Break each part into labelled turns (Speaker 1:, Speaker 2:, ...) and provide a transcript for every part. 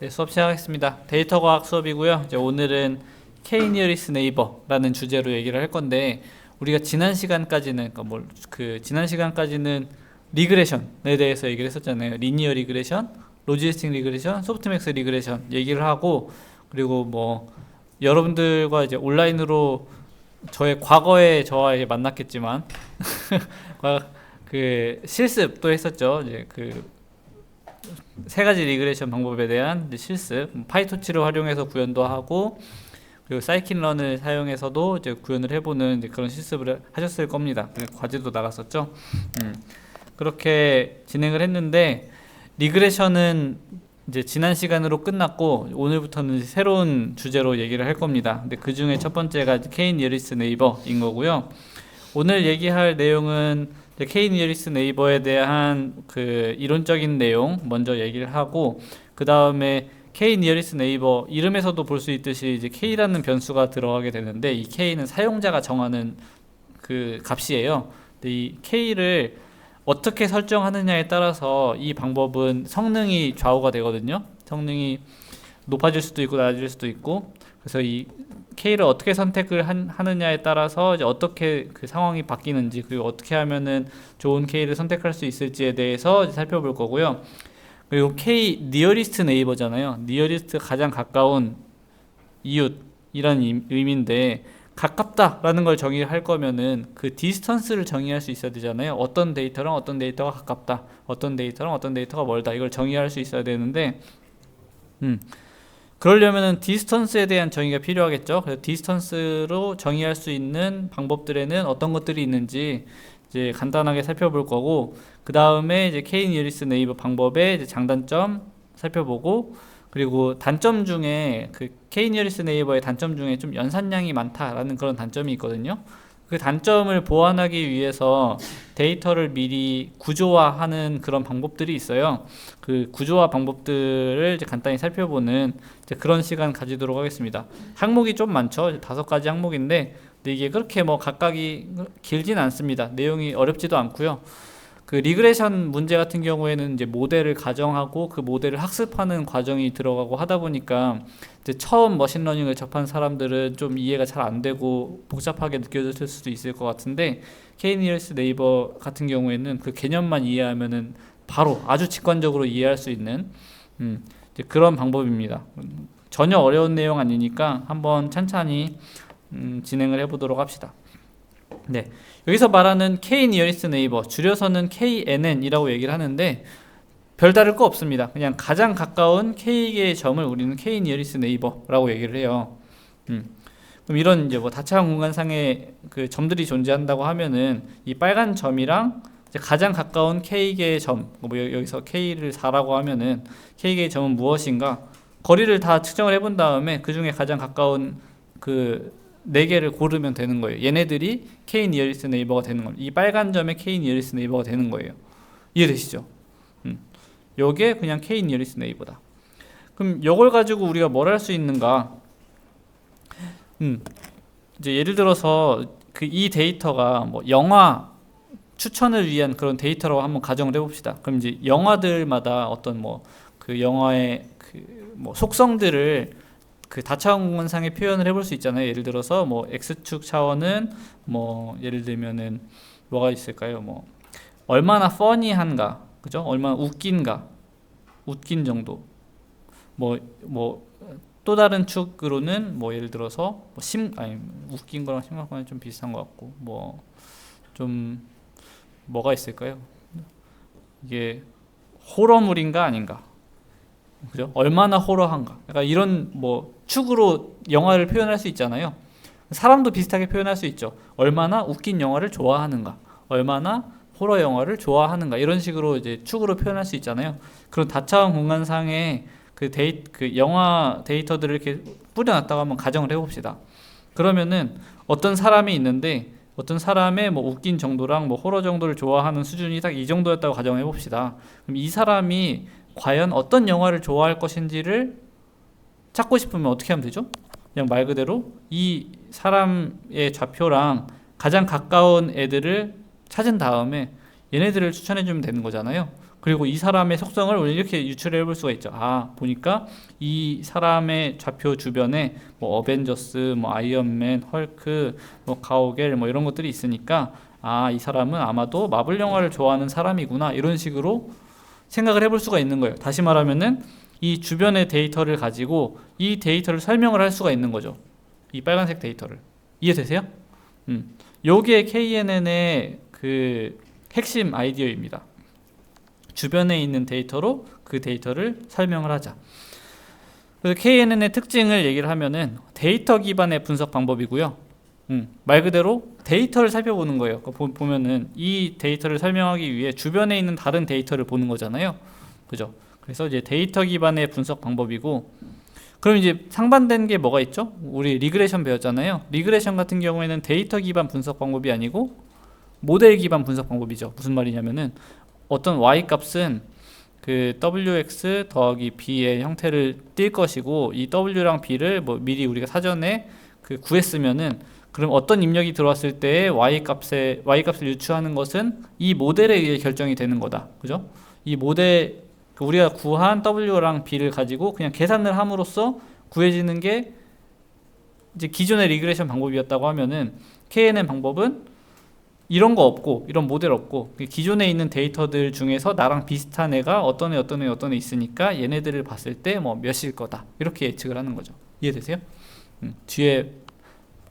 Speaker 1: 네, 수업 시작하겠습니다. 데이터 과학 수업이고요. 이제 오늘은 K-Nearest Neighbor라는 주제로 얘기를 할 건데, 우리가 지난 시간까지는 지난 시간까지는 리그레션에 대해서 얘기를 했었잖아요. 리니어 리그레션, 로지스틱 리그레션, 소프트맥스 리그레션 얘기를 하고, 그리고 뭐 여러분들과 이제 온라인으로 저의 과거에 저와 이제 만났겠지만 그 실습도 했었죠. 이제 그 세 가지 리그레션 방법에 대한 이제 실습, 파이토치를 활용해서 구현도 하고, 그리고 사이킨런을 사용해서도 이제 구현을 해보는 이제 그런 실습을 하셨을 겁니다. 과제도 나갔었죠. 그렇게 진행을 했는데, 리그레션은 이제 지난 시간으로 끝났고, 오늘부터는 새로운 주제로 얘기를 할 겁니다. 근데 그 중에 첫 번째가 K-Nearest Neighbor인 거고요. 오늘 얘기할 내용은 K-Nearest Neighbor에 대한 그 이론적인 내용 먼저 얘기를 하고, 그 다음에 K-Nearest Neighbor 이름에서도 볼 수 있듯이 이제 K라는 변수가 들어가게 되는데, 이 K는 사용자가 정하는 그 값이에요. 근데 이 K를 어떻게 설정하느냐에 따라서 이 방법은 성능이 좌우가 되거든요. 성능이 높아질 수도 있고 낮아질 수도 있고, 그래서 이 K를 어떻게 선택을 하느냐에 따라서 이제 어떻게 그 상황이 바뀌는지, 그리고 어떻게 하면은 좋은 K를 선택할 수 있을지에 대해서 이제 살펴볼 거고요. 그리고 K nearest neighbor잖아요. nearest 가장 가까운 이웃이란 의미인데, 가깝다라는 걸 정의할 거면은 그 디스턴스를 정의할 수 있어야 되잖아요. 어떤 데이터랑 어떤 데이터가 가깝다, 어떤 데이터랑 어떤 데이터가 멀다, 이걸 정의할 수 있어야 되는데, 그러려면은 디스턴스에 대한 정의가 필요하겠죠. 그래서 디스턴스로 정의할 수 있는 방법들에는 어떤 것들이 있는지 이제 간단하게 살펴볼 거고, 그 다음에 이제 K-Nearest Neighbor 방법의 이제 장단점 살펴보고, 그리고 단점 중에 그 K-Nearest Neighbor의 단점 중에 좀 연산량이 많다라는 그런 단점이 있거든요. 그 단점을 보완하기 위해서 데이터를 미리 구조화하는 그런 방법들이 있어요. 그 구조화 방법들을 이제 간단히 살펴보는 이제 그런 시간 가지도록 하겠습니다. 항목이 좀 많죠. 5가지 항목인데, 근데 이게 그렇게 뭐 각각이 길진 않습니다. 내용이 어렵지도 않고요. 그 리그레션 문제 같은 경우에는 이제 모델을 가정하고 그 모델을 학습하는 과정이 들어가고 하다 보니까, 이제 처음 머신러닝을 접한 사람들은 좀 이해가 잘 안 되고 복잡하게 느껴질 수도 있을 것 같은데, K-Nearest Neighbor 같은 경우에는 그 개념만 이해하면은 바로 아주 직관적으로 이해할 수 있는 이제 그런 방법입니다. 전혀 어려운 내용 아니니까 한번 찬찬히 진행을 해보도록 합시다. 네, 여기서 말하는 K-Nearest Neighbor, 줄여서는 KNN이라고 얘기를 하는데, 별다를 거 없습니다. 그냥 가장 가까운 K개의 점을 우리는 K-Nearest Neighbor라고 얘기를 해요. 그럼 이런 이제 뭐 다차원 공간상에 그 점들이 존재한다고 하면은, 이 빨간 점이랑 이제 가장 가까운 K개의 점, 뭐 여기서 K를 4라고 하면은 K개의 점은 무엇인가? 거리를 다 측정을 해본 다음에 그 중에 가장 가까운 그 4개를 고르면 되는 거예요. 얘네들이 K-Nearest Neighbor가 되는 겁니다. 이 빨간 점의 K-Nearest Neighbor가 되는 거예요. 이해되시죠? 요게 그냥 K-Nearest Neighbor다. 그럼 요걸 가지고 우리가 뭘 할 수 있는가? 이제 예를 들어서 그 이 데이터가 뭐 영화 추천을 위한 그런 데이터라고 한번 가정을 해봅시다. 그럼 이제 영화들마다 어떤 뭐 그 영화의 그 뭐 속성들을 그 다차원 공간상에 표현을 해볼 수 있잖아요. 예를 들어서 뭐 x축 차원은 뭐 예를 들면은 뭐가 있을까요? 뭐 얼마나 퍼니한가, 그죠? 얼마나 웃긴가, 웃긴 정도. 뭐 또 다른 축으로는 뭐 예를 들어서 뭐 웃긴 거랑 심각한 거랑 좀 비슷한 것 같고, 뭐 좀 뭐가 있을까요? 이게 호러물인가 아닌가, 그죠? 얼마나 호러한가. 약간 이런 뭐 축으로 영화를 표현할 수 있잖아요. 사람도 비슷하게 표현할 수 있죠. 얼마나 웃긴 영화를 좋아하는가, 얼마나 호러 영화를 좋아하는가, 이런 식으로 이제 축으로 표현할 수 있잖아요. 그런 다차원 공간상에 그 영화 데이터들을 이렇게 뿌려놨다고 한번 가정을 해봅시다. 그러면은 어떤 사람이 있는데, 어떤 사람의 뭐 웃긴 정도랑 뭐 호러 정도를 좋아하는 수준이 딱 이 정도였다고 가정해 봅시다. 그럼 이 사람이 과연 어떤 영화를 좋아할 것인지를 찾고 싶으면 어떻게 하면 되죠? 그냥 말 그대로 이 사람의 좌표랑 가장 가까운 애들을 찾은 다음에 얘네들을 추천해 주면 되는 거잖아요. 그리고 이 사람의 속성을 우리 이렇게 유출해 볼 수가 있죠. 아, 보니까 이 사람의 좌표 주변에 뭐 어벤져스, 뭐 아이언맨, 헐크, 뭐 가오갤 뭐 이런 것들이 있으니까 아, 이 사람은 아마도 마블 영화를 좋아하는 사람이구나, 이런 식으로 생각을 해볼 수가 있는 거예요. 다시 말하면은 이 주변의 데이터를 가지고 이 데이터를 설명을 할 수가 있는 거죠. 이 빨간색 데이터를. 이해되세요? 요게 KNN의 그 핵심 아이디어입니다. 주변에 있는 데이터로 그 데이터를 설명을 하자. 그래서 KNN의 특징을 얘기를 하면은 데이터 기반의 분석 방법이고요. 말 그대로 데이터를 살펴보는 거예요. 보면은 이 데이터를 설명하기 위해 주변에 있는 다른 데이터를 보는 거잖아요. 그죠? 그래서 이제 데이터 기반의 분석 방법이고, 그럼 이제 상반된 게 뭐가 있죠? 우리 리그레션 배웠잖아요. 리그레션 같은 경우에는 데이터 기반 분석 방법이 아니고 모델 기반 분석 방법이죠. 무슨 말이냐면은 어떤 y 값은 그 wx 더하기 b의 형태를 띌 것이고, 이 w랑 b를 뭐 미리 우리가 사전에 그 구했으면은, 그럼 어떤 입력이 들어왔을 때 y 값을 유추하는 것은 이 모델에 의해 결정이 되는 거다. 그죠? 이 모델, 우리가 구한 w랑 b를 가지고 그냥 계산을 함으로써 구해지는 게 이제 기존의 리그레션 방법이었다고 하면은, KNN 방법은 이런 거 없고 이런 모델 없고 기존에 있는 데이터들 중에서 나랑 비슷한 애가 어떤 애 있으니까 얘네들을 봤을 때 뭐 몇일 거다, 이렇게 예측을 하는 거죠. 이해되세요? 뒤에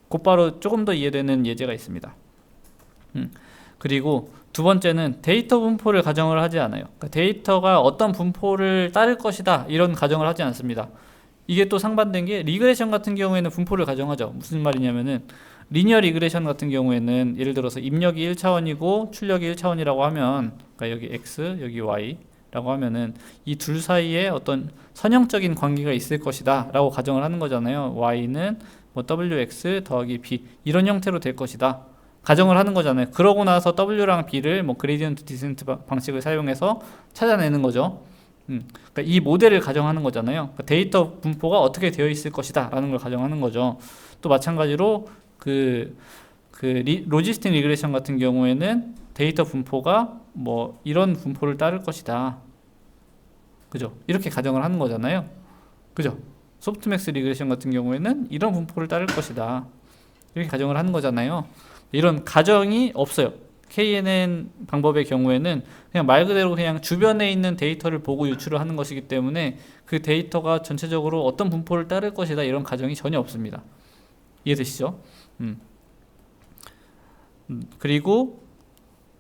Speaker 1: 곧바로 조금 더 이해되는 예제가 있습니다. 그리고 두 번째는 데이터 분포를 가정을 하지 않아요. 그러니까 데이터가 어떤 분포를 따를 것이다, 이런 가정을 하지 않습니다. 이게 또 상반된 게 리그레션 같은 경우에는 분포를 가정하죠. 무슨 말이냐면은 리니어 리그레션 같은 경우에는 예를 들어서 입력이 1차원이고 출력이 1차원이라고 하면, 그러니까 여기 x 여기 y라고 하면은 이 둘 사이에 어떤 선형적인 관계가 있을 것이다 라고 가정을 하는 거잖아요. y는 뭐 wx 더하기 b 이런 형태로 될 것이다 가정을 하는 거잖아요. 그러고 나서 w랑 b를 뭐 그레디언트 디센트 방식을 사용해서 찾아내는 거죠. 그러니까 이 모델을 가정하는 거잖아요. 그러니까 데이터 분포가 어떻게 되어 있을 것이다 라는 걸 가정하는 거죠. 또 마찬가지로 로지스틱 리그레션 같은 경우에는 데이터 분포가 뭐 이런 분포를 따를 것이다. 그죠? 이렇게 가정을 하는 거잖아요. 그죠? 소프트맥스 리그레션 같은 경우에는 이런 분포를 따를 것이다. 이렇게 가정을 하는 거잖아요. 이런 가정이 없어요. KNN 방법의 경우에는 그냥 말 그대로 그냥 주변에 있는 데이터를 보고 유출을 하는 것이기 때문에 그 데이터가 전체적으로 어떤 분포를 따를 것이다, 이런 가정이 전혀 없습니다. 이해되시죠? 그리고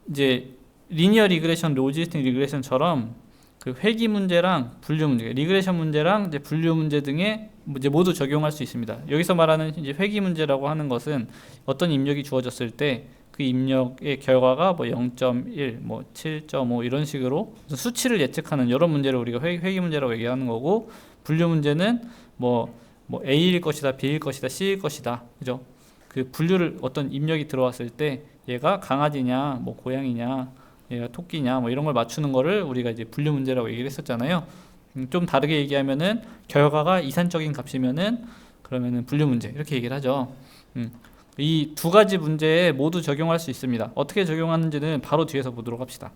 Speaker 1: 이제 리니어 리그레션, 로지스틱 리그레션처럼 그 회귀 문제랑 분류 문제, 리그레션 문제랑 이제 분류 문제 등에 이제 모두 적용할 수 있습니다. 여기서 말하는 이제 회귀 문제라고 하는 것은 어떤 입력이 주어졌을 때 그 입력의 결과가 뭐 0.1, 뭐 7.5 이런 식으로 수치를 예측하는 이런 문제를 우리가 회귀 문제라고 얘기하는 거고, 분류 문제는 뭐 A일 것이다, B일 것이다, C일 것이다. 그죠? 그 분류를 어떤 입력이 들어왔을 때 얘가 강아지냐, 뭐 고양이냐, 얘가 토끼냐, 뭐 이런 걸 맞추는 거를 우리가 이제 분류 문제라고 얘기를 했었잖아요. 좀 다르게 얘기하면은 결과가 이산적인 값이면은 그러면은 분류 문제, 이렇게 얘기를 하죠. 이 두 가지 문제에 모두 적용할 수 있습니다. 어떻게 적용하는지는 바로 뒤에서 보도록 합시다.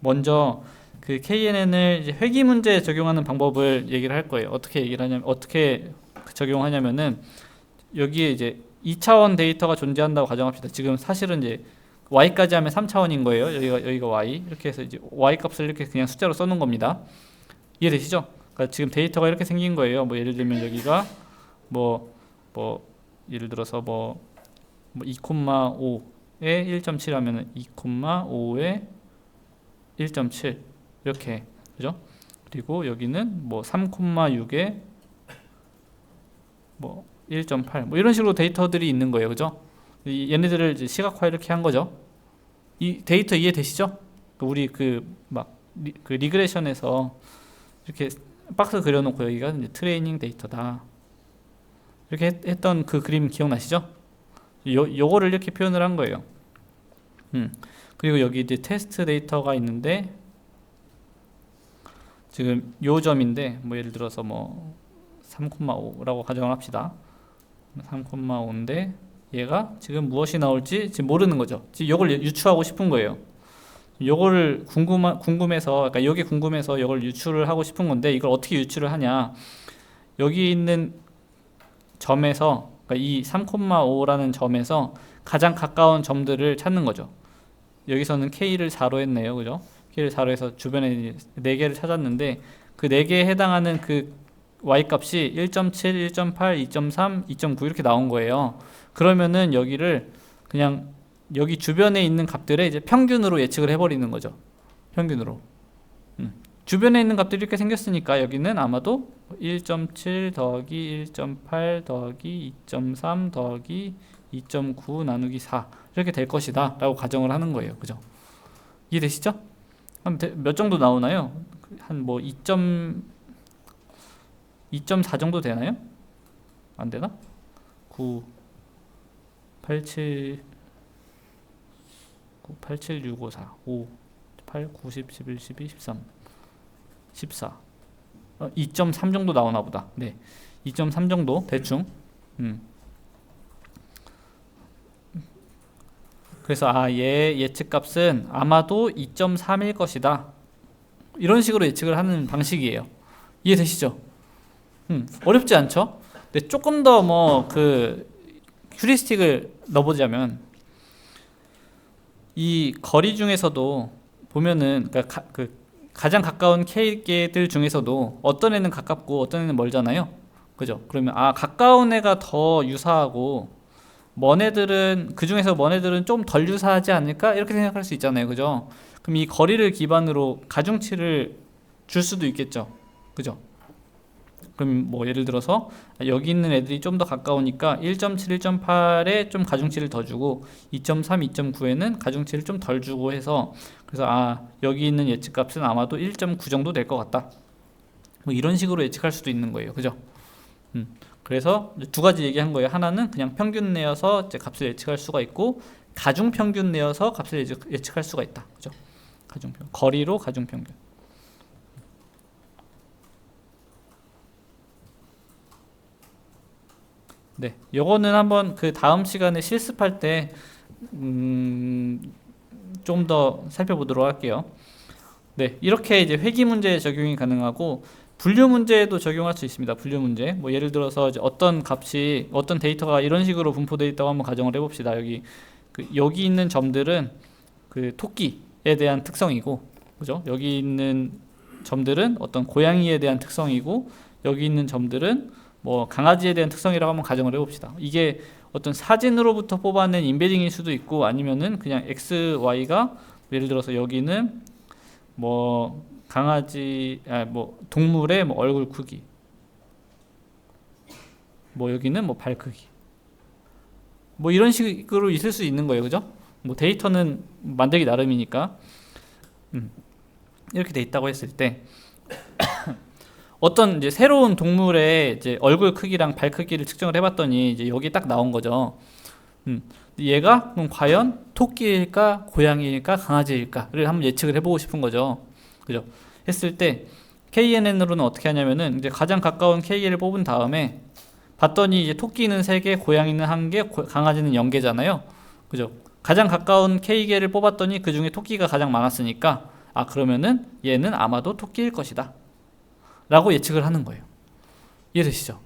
Speaker 1: 먼저 그 KNN을 이제 회귀 문제에 적용하는 방법을 얘기를 할 거예요. 어떻게 적용하냐면은 여기에 이제 2차원 데이터가 존재한다고 가정합시다. 지금 사실은 이제 y까지 하면 3차원인 거예요. 여기가 y, 이렇게 해서 이제 y 값을 이렇게 그냥 숫자로 써놓은 겁니다. 이해되시죠? 그러니까 지금 데이터가 이렇게 생긴 거예요. 뭐 예를 들면 여기가 뭐 예를 들어서 뭐 2,5에 1.7 하면은 2,5에 1.7 이렇게, 그죠? 그리고 여기는 뭐 3,6에 뭐 1.8 뭐 이런 식으로 데이터들이 있는 거예요. 그죠? 얘네들을 이제 시각화 이렇게 한 거죠. 이 데이터 이해되시죠? 우리 그 리그레션에서 이렇게 박스 그려놓고 여기가 이제 트레이닝 데이터다, 이렇게 했던 그 그림 기억나시죠? 요거를 이렇게 표현을 한 거예요. 그리고 여기 이제 테스트 데이터가 있는데 지금 요 점인데 뭐 예를 들어서 뭐 3,5라고 가정을 합시다. 3,5인데 얘가 지금 무엇이 나올지 지금 모르는 거죠. 지금 요걸 유추하고 싶은 거예요. 요거를 궁금해서, 그러니까 여기 궁금해서 이걸 유출을 하고 싶은 건데, 이걸 어떻게 유출을 하냐? 여기 있는 점에서, 그러니까 이 3,5라는 점에서 가장 가까운 점들을 찾는 거죠. 여기서는 K를 4로 했네요, 그죠? K를 4로 해서 주변에 4개를 찾았는데, 그 4개에 해당하는 그 Y 값이 1.7, 1.8, 2.3, 2.9 이렇게 나온 거예요. 그러면은 여기를 그냥 여기 주변에 있는 값들의 이제 평균으로 예측을 해버리는 거죠. 평균으로. 주변에 있는 값들이 이렇게 생겼으니까 여기는 아마도 1.7 더하기 1.8 더하기 2.3 더하기 2.9 나누기 4 이렇게 될 것이다 라고 가정을 하는 거예요. 그죠? 이해되시죠? 한 몇 정도 나오나요? 한 뭐 2.4 정도 되나요? 안 되나? 9, 87, 87, 6, 5, 4, 5, 8, 9, 10, 11, 12, 13, 14. 2.3 정도 나오나 보다. 네. 2.3 정도 대충. 그래서 얘 예측값은 아마도 2.3일 것이다. 이런 식으로 예측을 하는 방식이에요. 이해되시죠? 어렵지 않죠? 근데 조금 더 뭐 그 휴리스틱을 넣어보자면 이 거리 중에서도 보면은 그러니까 가장 가까운 K개들 중에서도 어떤 애는 가깝고 어떤 애는 멀잖아요. 그죠? 그러면 가까운 애가 더 유사하고 먼 애들은 그 중에서 먼 애들은 좀 덜 유사하지 않을까? 이렇게 생각할 수 있잖아요. 그죠? 그럼 이 거리를 기반으로 가중치를 줄 수도 있겠죠. 그죠? 그럼 뭐 예를 들어서 여기 있는 애들이 좀 더 가까우니까 1.7, 1.8에 좀 가중치를 더 주고 2.3, 2.9에는 가중치를 좀 덜 주고 해서 그래서 여기 있는 예측값은 아마도 1.9 정도 될 것 같다. 뭐 이런 식으로 예측할 수도 있는 거예요. 그죠? 그래서 두 가지 얘기한 거예요. 하나는 그냥 평균 내어서 이제 값을 예측할 수가 있고 가중 평균 내어서 값을 예측할 수가 있다. 그죠? 가중평균. 거리로 가중평균. 네, 요거는 한번 그 다음 시간에 실습할 때 좀 더 살펴보도록 할게요. 네, 이렇게 이제 회귀 문제에 적용이 가능하고 분류 문제에도 적용할 수 있습니다. 분류 문제. 뭐 예를 들어서 이제 어떤 데이터가 이런 식으로 분포되어 있다고 한번 가정을 해봅시다. 여기 있는 점들은 그 토끼에 대한 특성이고, 그죠? 여기 있는 점들은 어떤 고양이에 대한 특성이고, 여기 있는 점들은 뭐 강아지에 대한 특성이라고 한번 가정을 해봅시다. 이게 어떤 사진으로부터 뽑아낸 인베딩일 수도 있고 아니면은 그냥 x, y가 예를 들어서 여기는 뭐 강아지, 뭐 동물의 뭐 얼굴 크기, 뭐 여기는 뭐 발 크기, 뭐 이런 식으로 있을 수 있는 거예요, 그죠? 뭐 데이터는 만들기 나름이니까 이렇게 돼 있다고 했을 때 어떤 이제 새로운 동물의 이제 얼굴 크기랑 발 크기를 측정을 해봤더니 이제 여기 딱 나온 거죠. 얘가 그럼 과연 토끼일까, 고양이일까, 강아지일까를 한번 예측을 해보고 싶은 거죠. 그죠? 했을 때 KNN으로는 어떻게 하냐면은 이제 가장 가까운 K를 뽑은 다음에 봤더니 이제 토끼는 3개, 고양이는 1개, 강아지는 0개잖아요. 그죠? 가장 가까운 K개를 뽑았더니 그 중에 토끼가 가장 많았으니까 그러면은 얘는 아마도 토끼일 것이다. 라고 예측을 하는 거예요. 이해되시죠?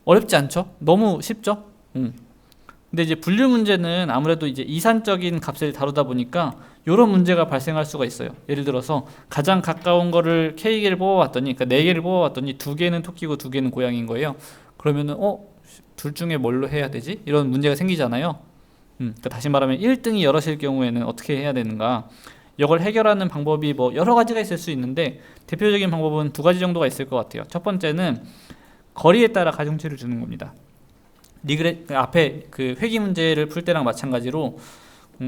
Speaker 1: 어렵지 않죠? 너무 쉽죠? 근데 이제 분류 문제는 아무래도 이제 이산적인 값을 다루다 보니까 이런 문제가 발생할 수가 있어요. 예를 들어서 가장 가까운 거를 K개를 뽑아봤더니, 그러니까 4개를 뽑아봤더니 2개는 토끼고 2개는 고양이인 거예요. 그러면은 둘 중에 뭘로 해야 되지? 이런 문제가 생기잖아요. 그러니까 다시 말하면 1등이 여럿일 경우에는 어떻게 해야 되는가? 이걸 해결하는 방법이 뭐 여러 가지가 있을 수 있는데 대표적인 방법은 2가지 정도가 있을 것 같아요. 첫 번째는 거리에 따라 가중치를 주는 겁니다. 앞에 그 회귀 문제를 풀 때랑 마찬가지로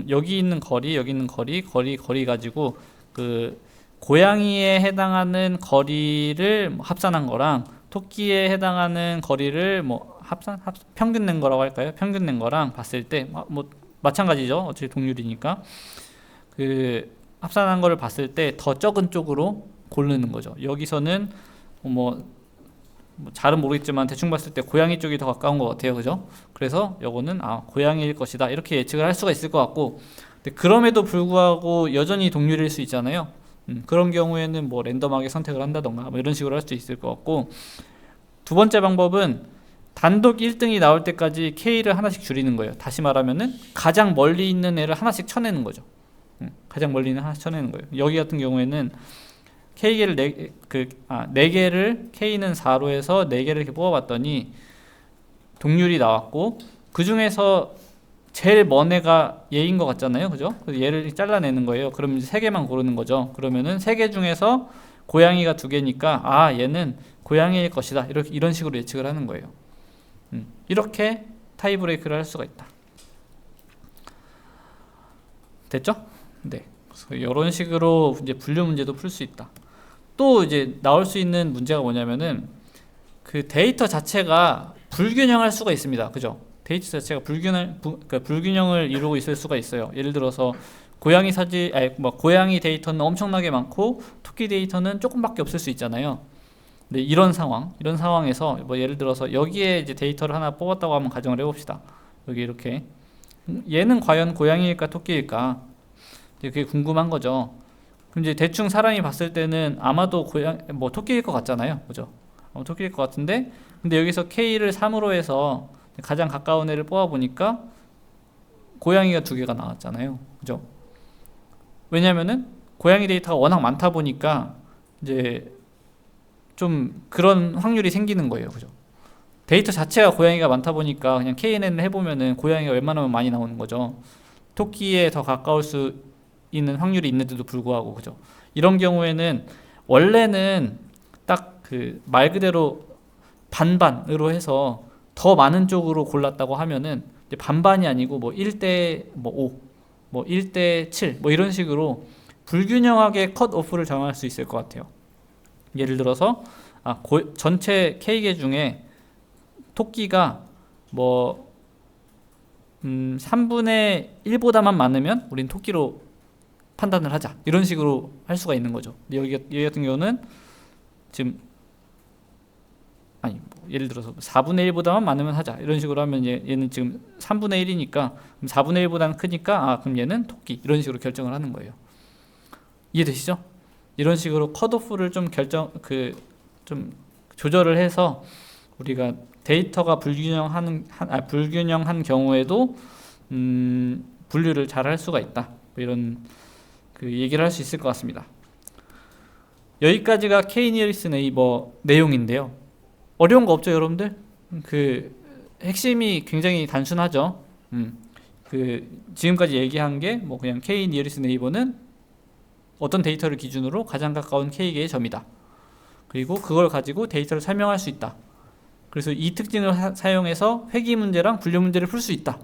Speaker 1: 여기 있는 거리, 여기 있는 거리 가지고 그 고양이에 해당하는 거리를 합산한 거랑 토끼에 해당하는 거리를 뭐 평균 낸 거라고 할까요? 평균 낸 거랑 봤을 때 뭐 마찬가지죠. 어차피 동률이니까 그 합산한 거를 봤을 때 더 적은 쪽으로 고르는 거죠. 여기서는 뭐 잘은 모르겠지만 대충 봤을 때 고양이 쪽이 더 가까운 것 같아요. 그죠? 그래서 요거는 고양이일 것이다. 이렇게 예측을 할 수가 있을 것 같고, 근데 그럼에도 불구하고 여전히 동률일 수 있잖아요. 그런 경우에는 뭐 랜덤하게 선택을 한다던가 뭐 이런 식으로 할 수 있을 것 같고, 두 번째 방법은 단독 1등이 나올 때까지 K를 하나씩 줄이는 거예요. 다시 말하면은 가장 멀리 있는 애를 하나씩 쳐내는 거죠. 가장 멀리 있는 하나씩 쳐내는 거예요. 여기 같은 경우에는 K개를 4개를 K는 4로 해서 4개를 이렇게 뽑아봤더니 동률이 나왔고, 그 중에서 제일 먼 애가 얘인 것 같잖아요, 그죠? 그래서 얘를 잘라내는 거예요. 그럼 이제 3개만 고르는 거죠. 그러면은 3개 중에서 고양이가 2개니까 아, 얘는 고양이일 것이다, 이런 식으로 예측을 하는 거예요. 이렇게 타이브레이크를 할 수가 있다. 됐죠? 네. 그래서 이런 식으로 이제 분류 문제도 풀 수 있다. 또 이제 나올 수 있는 문제가 뭐냐면은 그 데이터 자체가 불균형할 수가 있습니다. 그죠? 데이터 자체가 불균형을 이루고 있을 수가 있어요. 예를 들어서 고양이 고양이 데이터는 엄청나게 많고 토끼 데이터는 조금밖에 없을 수 있잖아요. 근데 이런 상황에서 뭐 예를 들어서 여기에 이제 데이터를 하나 뽑았다고 한번 가정을 해봅시다. 여기 이렇게 얘는 과연 고양이일까 토끼일까? 그게 궁금한 거죠. 그럼 이제 대충 사람이 봤을 때는 아마도 토끼일 것 같잖아요, 그죠? 토끼일 것 같은데, 근데 여기서 K를 3으로 해서 가장 가까운 애를 뽑아 보니까 고양이가 2개가 나왔잖아요, 그죠? 왜냐면은 고양이 데이터가 워낙 많다 보니까 이제 좀 그런 확률이 생기는 거예요, 그죠? 데이터 자체가 고양이가 많다 보니까 그냥 KNN을 해보면은 고양이가 웬만하면 많이 나오는 거죠. 토끼에 더 가까울 수 있는 확률이 있는데도 불구하고, 그죠? 이런 경우에는 원래는 딱 그 말 그대로 반반으로 해서 더 많은 쪽으로 골랐다고 하면은 이제 반반이 아니고 뭐 1대 5, 뭐 1대 7, 뭐 이런 식으로 불균형하게 컷 오프를 정할 수 있을 것 같아요. 예를 들어서 전체 K개 중에 토끼가 뭐 3분의 1보다만 많으면 우린 토끼로 판단을 하자, 이런 식으로 할 수가 있는 거죠. 여기 같은 경우는 지금 예를 들어서 4분의 1보다만 많으면 하자, 이런 식으로 하면 얘는 지금 3분의 1이니까 4분의 1보다는 크니까 그럼 얘는 토끼, 이런 식으로 결정을 하는 거예요. 이해되시죠? 이런 식으로 컷오프를 좀 조절을 해서 우리가 데이터가 불균형한 경우에도 분류를 잘 할 수가 있다, 이런 얘기를 할 수 있을 것 같습니다. 여기까지가 K-니어리스트 네이버 내용인데요. 어려운 거 없죠, 여러분들? 핵심이 굉장히 단순하죠. 지금까지 얘기한 게 뭐 그냥 K-니어리스트 네이버는 어떤 데이터를 기준으로 가장 가까운 K개의 점이다. 그리고 그걸 가지고 데이터를 설명할 수 있다. 그래서 이 특징을 사용해서 회귀 문제랑 분류 문제를 풀 수 있다.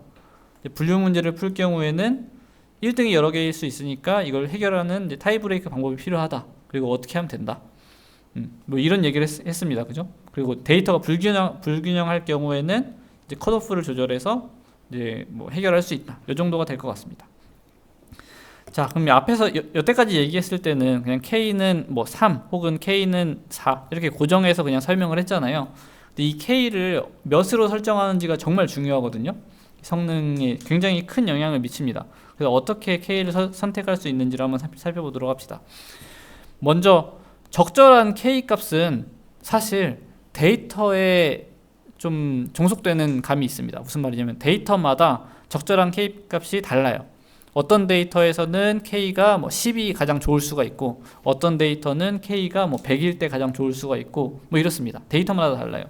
Speaker 1: 분류 문제를 풀 경우에는 1등이 여러 개일 수 있으니까 이걸 해결하는 타이브레이크 방법이 필요하다. 그리고 어떻게 하면 된다. 뭐 이런 얘기를 했습니다. 그죠? 그리고 데이터가 불균형할 경우에는 이제 컷오프를 조절해서 이제 뭐 해결할 수 있다. 이 정도가 될 것 같습니다. 자, 그럼 앞에서 여태까지 얘기했을 때는 그냥 K는 뭐 3 혹은 K는 4 이렇게 고정해서 그냥 설명을 했잖아요. 근데 이 K를 몇으로 설정하는지가 정말 중요하거든요. 성능에 굉장히 큰 영향을 미칩니다. 그래서 어떻게 K를 선택할 수 있는지를 한번 살펴보도록 합시다. 먼저 적절한 K 값은 사실 데이터에 좀 종속되는 감이 있습니다. 무슨 말이냐면 데이터마다 적절한 K 값이 달라요. 어떤 데이터에서는 K가 뭐 10이 가장 좋을 수가 있고, 어떤 데이터는 K가 뭐 100일 때 가장 좋을 수가 있고, 뭐 이렇습니다. 데이터마다 달라요.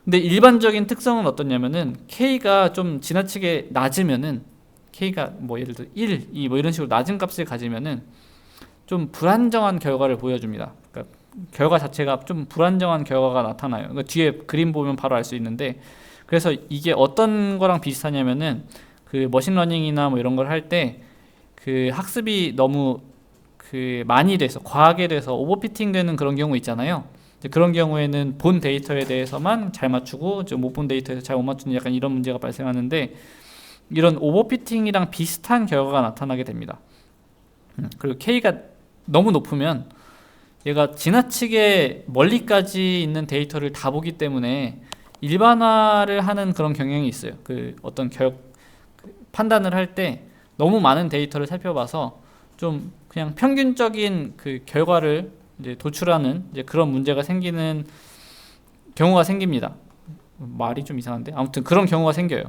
Speaker 1: 근데 일반적인 특성은 어떠냐면은 K가 좀 지나치게 낮으면은, K가 뭐 예를 들어 1, 2 뭐 이런 식으로 낮은 값을 가지면은 좀 불안정한 결과를 보여줍니다. 그러니까 결과 자체가 좀 불안정한 결과가 나타나요. 그러니까 뒤에 그림 보면 바로 알 수 있는데, 그래서 이게 어떤 거랑 비슷하냐면은 머신러닝이나 뭐 이런 걸 할 때 학습이 너무 많이 돼서 과하게 돼서 오버피팅 되는 그런 경우 있잖아요. 그런 경우에는 본 데이터에 대해서만 잘 맞추고 못 본 데이터에서 잘 못 맞추는 약간 이런 문제가 발생하는데, 이런 오버피팅이랑 비슷한 결과가 나타나게 됩니다. 그리고 K가 너무 높으면 얘가 지나치게 멀리까지 있는 데이터를 다 보기 때문에 일반화를 하는 그런 경향이 있어요. 어떤 판단을 할 때 너무 많은 데이터를 살펴봐서 좀 그냥 평균적인 그 결과를 이제 도출하는 이제 그런 문제가 생기는 경우가 생깁니다. 말이 좀 이상한데 아무튼 그런 경우가 생겨요.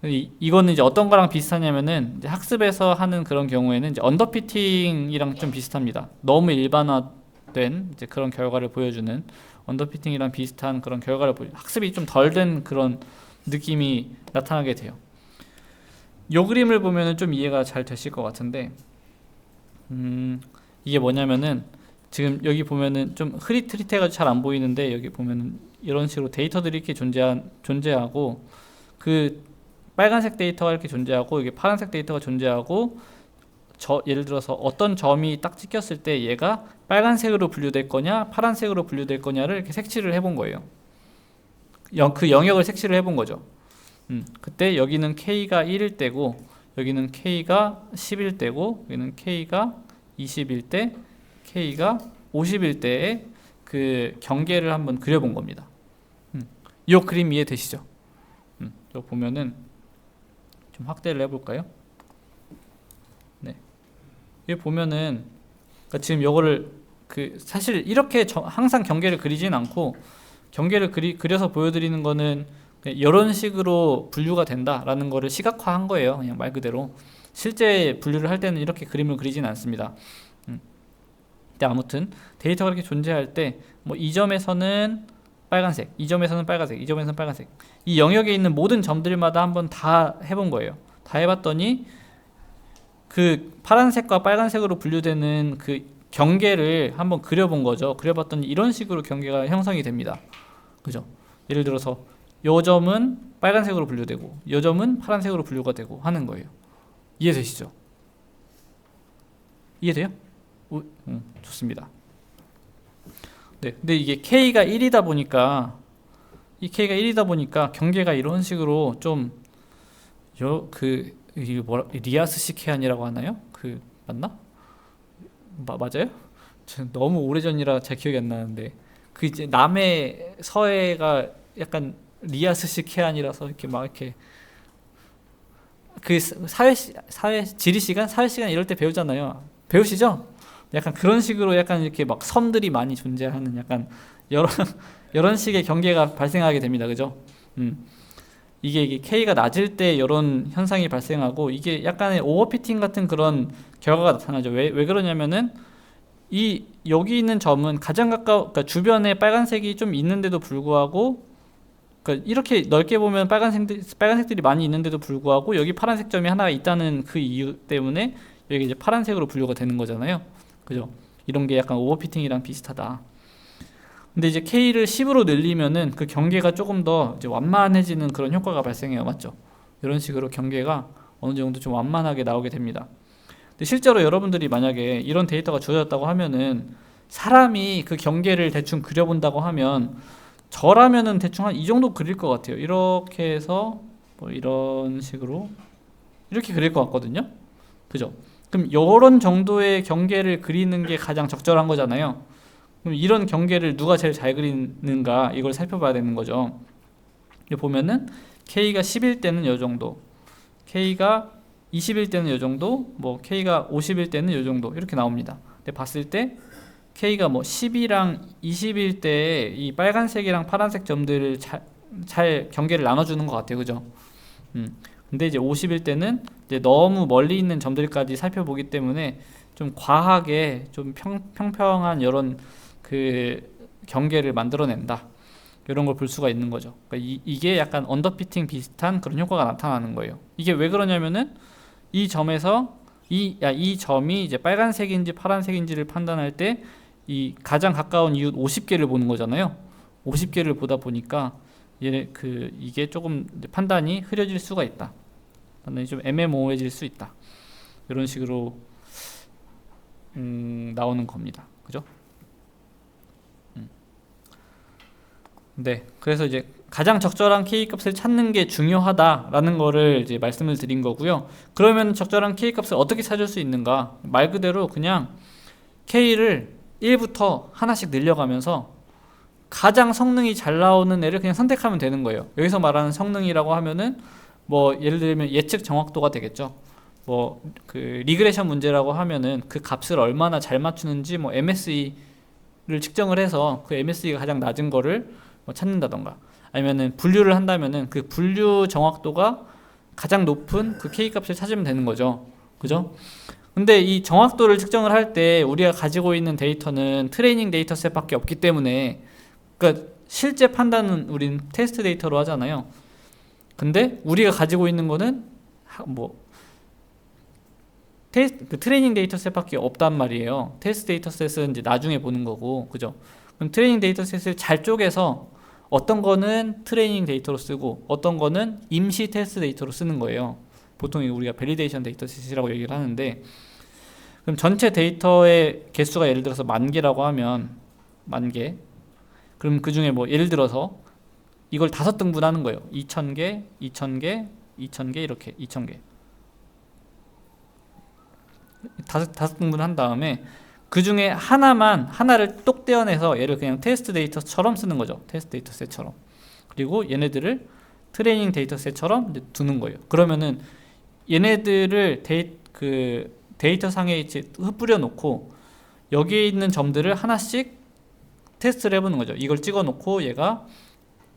Speaker 1: 이거는 이제 어떤 거랑 비슷하냐면은 이제 학습에서 하는 그런 경우에는 이제 언더피팅이랑 좀 비슷합니다. 너무 일반화된 이제 그런 결과를 보여주는 언더피팅이랑 비슷한 그런 결과를 학습이 좀 덜 된 그런 느낌이 나타나게 돼요. 요 그림을 보면은 좀 이해가 잘 되실 것 같은데, 이게 뭐냐면은 지금 여기 보면은 좀 흐릿흐릿해가지고 잘 안 보이는데, 여기 보면은 이런 식으로 데이터들이 이렇게 존재하고 그 빨간색 데이터가 이렇게 존재하고 여기 파란색 데이터가 존재하고, 예를 들어서 어떤 점이 딱 찍혔을 때 얘가 빨간색으로 분류될 거냐 파란색으로 분류될 거냐를 이렇게 색칠을 해본 거예요. 그 영역을 색칠을 해본 거죠. 그때 여기는 K가 1일 때고 여기는 K가 10일 때고 여기는 K가 20일 때 K가 50일 때의 그 경계를 한번 그려본 겁니다. 이 그림 이해되시죠? 여기 보면은 좀 확대를 해볼까요? 네. 여기 보면은 그러니까 지금 요거를 사실 이렇게 항상 경계를 그리진 않고, 경계를 그려서 보여드리는 거는 이런 식으로 분류가 된다라는 거를 시각화한 거예요. 그냥 말 그대로. 실제 분류를 할 때는 이렇게 그림을 그리진 않습니다. 근데 아무튼 데이터가 이렇게 존재할 때 뭐 이 점에서는 빨간색, 이 점에서는 빨간색, 이 점에서는 빨간색, 이 영역에 있는 모든 점들마다 한번 다 해본 거예요. 다 해봤더니 그 파란색과 빨간색으로 분류되는 그 경계를 한번 그려본 거죠. 그려봤더니 이런 식으로 경계가 형성이 됩니다. 그죠? 예를 들어서 요 점은 빨간색으로 분류되고 요 점은 파란색으로 분류가 되고 하는 거예요. 이해되시죠? 이해돼요? 좋습니다. 네, 근데 이게 K가 1이다 보니까 경계가 이런 식으로 좀 이게 리아스식 해안이라고 하나요? 맞나? 맞아요? 너무 오래전이라 잘 기억이 안 나는데 이제 남해 서해가 약간 리아스식 해안이라서 이렇게 막 이렇게 사회 지리 시간, 사회 시간 이럴 때 배우잖아요. 배우시죠? 약간 그런 식으로 약간 이렇게 막 섬들이 많이 존재하는 약간 이런 식의 경계가 발생하게 됩니다. 그죠? 이게 K가 낮을 때 이런 현상이 발생하고, 이게 약간의 오버피팅 같은 그런 결과가 나타나죠. 왜 그러냐면은 여기 있는 점은 가장 그러니까 주변에 빨간색이 좀 있는데도 불구하고, 그러니까 이렇게 넓게 보면 빨간색들이 많이 있는데도 불구하고 여기 파란색 점이 하나 있다는 그 이유 때문에 여기 이제 파란색으로 분류가 되는 거잖아요. 그죠? 이런 게 약간 오버피팅이랑 비슷하다. 근데 이제 K를 10으로 늘리면은 그 경계가 조금 더 이제 완만해지는 그런 효과가 발생해요. 맞죠? 이런 식으로 경계가 어느 정도 좀 완만하게 나오게 됩니다. 근데 실제로 여러분들이 만약에 이런 데이터가 주어졌다고 하면은 사람이 그 경계를 대충 그려본다고 하면 저라면은 대충 한 이 정도 그릴 것 같아요. 이렇게 해서 뭐 이런 식으로 이렇게 그릴 것 같거든요. 그죠? 그럼 이런 정도의 경계를 그리는 게 가장 적절한 거잖아요. 그럼 이런 경계를 누가 제일 잘 그리는가 이걸 살펴봐야 되는 거죠. 여기 보면은 K가 10일 때는 이 정도, K가 20일 때는 이 정도, 뭐 K가 50일 때는 이 정도 이렇게 나옵니다. 근데 봤을 때 K가 뭐 10이랑 20일 때 이 빨간색이랑 파란색 점들을 잘 경계를 나눠주는 것 같아요. 그죠? 근데 이제 50일 때는 이제 너무 멀리 있는 점들까지 살펴보기 때문에 좀 과하게 좀 평평한 이런 그 경계를 만들어낸다. 이런 걸 볼 수가 있는 거죠. 그러니까 이게 약간 언더피팅 비슷한 그런 효과가 나타나는 거예요. 이게 왜 그러냐면은 이 점에서 이 점이 이제 빨간색인지 파란색인지를 판단할 때 이 가장 가까운 이웃 50개를 보는 거잖아요. 50개를 보다 보니까 이게 조금 판단이 흐려질 수가 있다. 판단이 좀 애매모호해질 수 있다. 이런 식으로 나오는 겁니다. 그죠? 네, 그래서 이제 가장 적절한 K 값을 찾는 게 중요하다라는 거를 이제 말씀을 드린 거고요. 그러면 적절한 K 값을 어떻게 찾을 수 있는가? 말 그대로 그냥 K를 1부터 하나씩 늘려가면서 가장 성능이 잘 나오는 애를 그냥 선택하면 되는 거예요. 여기서 말하는 성능이라고 하면은 뭐 예를 들면 예측 정확도가 되겠죠. 뭐 그 리그레션 문제라고 하면은 그 값을 얼마나 잘 맞추는지 뭐 MSE를 측정을 해서 그 MSE가 가장 낮은 거를 뭐 찾는다던가, 아니면은 분류를 한다면은 그 분류 정확도가 가장 높은 그 K 값을 찾으면 되는 거죠. 그죠? 근데 이 정확도를 측정을 할 때 우리가 가지고 있는 데이터는 트레이닝 데이터셋밖에 없기 때문에, 그러니까 실제 판단은 우린 테스트 데이터로 하잖아요. 근데 우리가 가지고 있는 거는 뭐 그 트레이닝 데이터셋밖에 없단 말이에요. 테스트 데이터셋은 이제 나중에 보는 거고, 그죠? 그럼 트레이닝 데이터셋을 잘 쪼개서 어떤 거는 트레이닝 데이터로 쓰고 어떤 거는 임시 테스트 데이터로 쓰는 거예요. 보통 우리가 밸리데이션 데이터셋이라고 얘기를 하는데, 그럼 전체 데이터의 개수가 예를 들어서 10,000개라고 하면 10,000개, 그럼 그 중에 뭐 예를 들어서 이걸 5등분하는 거예요. 2,000개, 2,000개, 2,000개, 이렇게 2,000개. 다섯 등분을 한 다음에 그 중에 하나를 똑 떼어내서 얘를 그냥 테스트 데이터처럼 쓰는 거죠. 테스트 데이터셋처럼. 그리고 얘네들을 트레이닝 데이터셋처럼 이제 두는 거예요. 그러면은 얘네들을 데이터 상에 이제 흩뿌려 놓고 여기에 있는 점들을 하나씩 테스트를 해보는 거죠. 이걸 찍어 놓고 얘가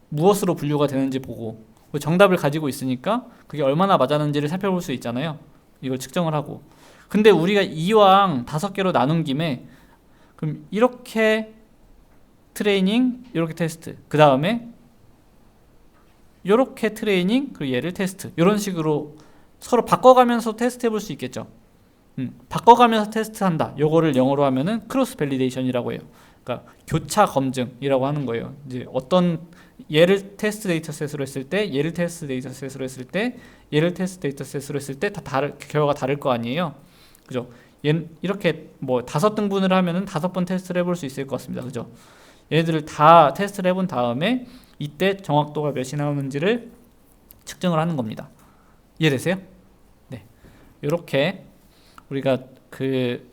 Speaker 1: 무엇으로 분류가 되는지 보고, 정답을 가지고 있으니까 그게 얼마나 맞았는지를 살펴볼 수 있잖아요. 이걸 측정을 하고. 근데 우리가 이왕 5개로 나눈 김에 그럼 이렇게 트레이닝, 이렇게 테스트, 그 다음에 이렇게 트레이닝, 그리고 얘를 테스트, 이런 식으로 서로 바꿔가면서 테스트 해볼 수 있겠죠. 바꿔가면서 테스트한다. 요거를 영어로 하면은 크로스 밸리데이션이라고 해요. 그러니까 교차 검증이라고 하는 거예요. 이제 어떤 얘를 테스트 데이터셋으로 했을 때, 얘를 테스트 데이터셋으로 했을 때, 얘를 테스트 데이터셋으로 했을 때 다 결과가 다를 거 아니에요. 그죠? 이렇게 뭐 5등분을 하면은 5번 테스트를 해볼 수 있을 것 같습니다. 그죠? 얘네들을 다 테스트를 해본 다음에 이때 정확도가 몇이 나오는지를 측정을 하는 겁니다. 이해되세요? 네. 이렇게 우리가 그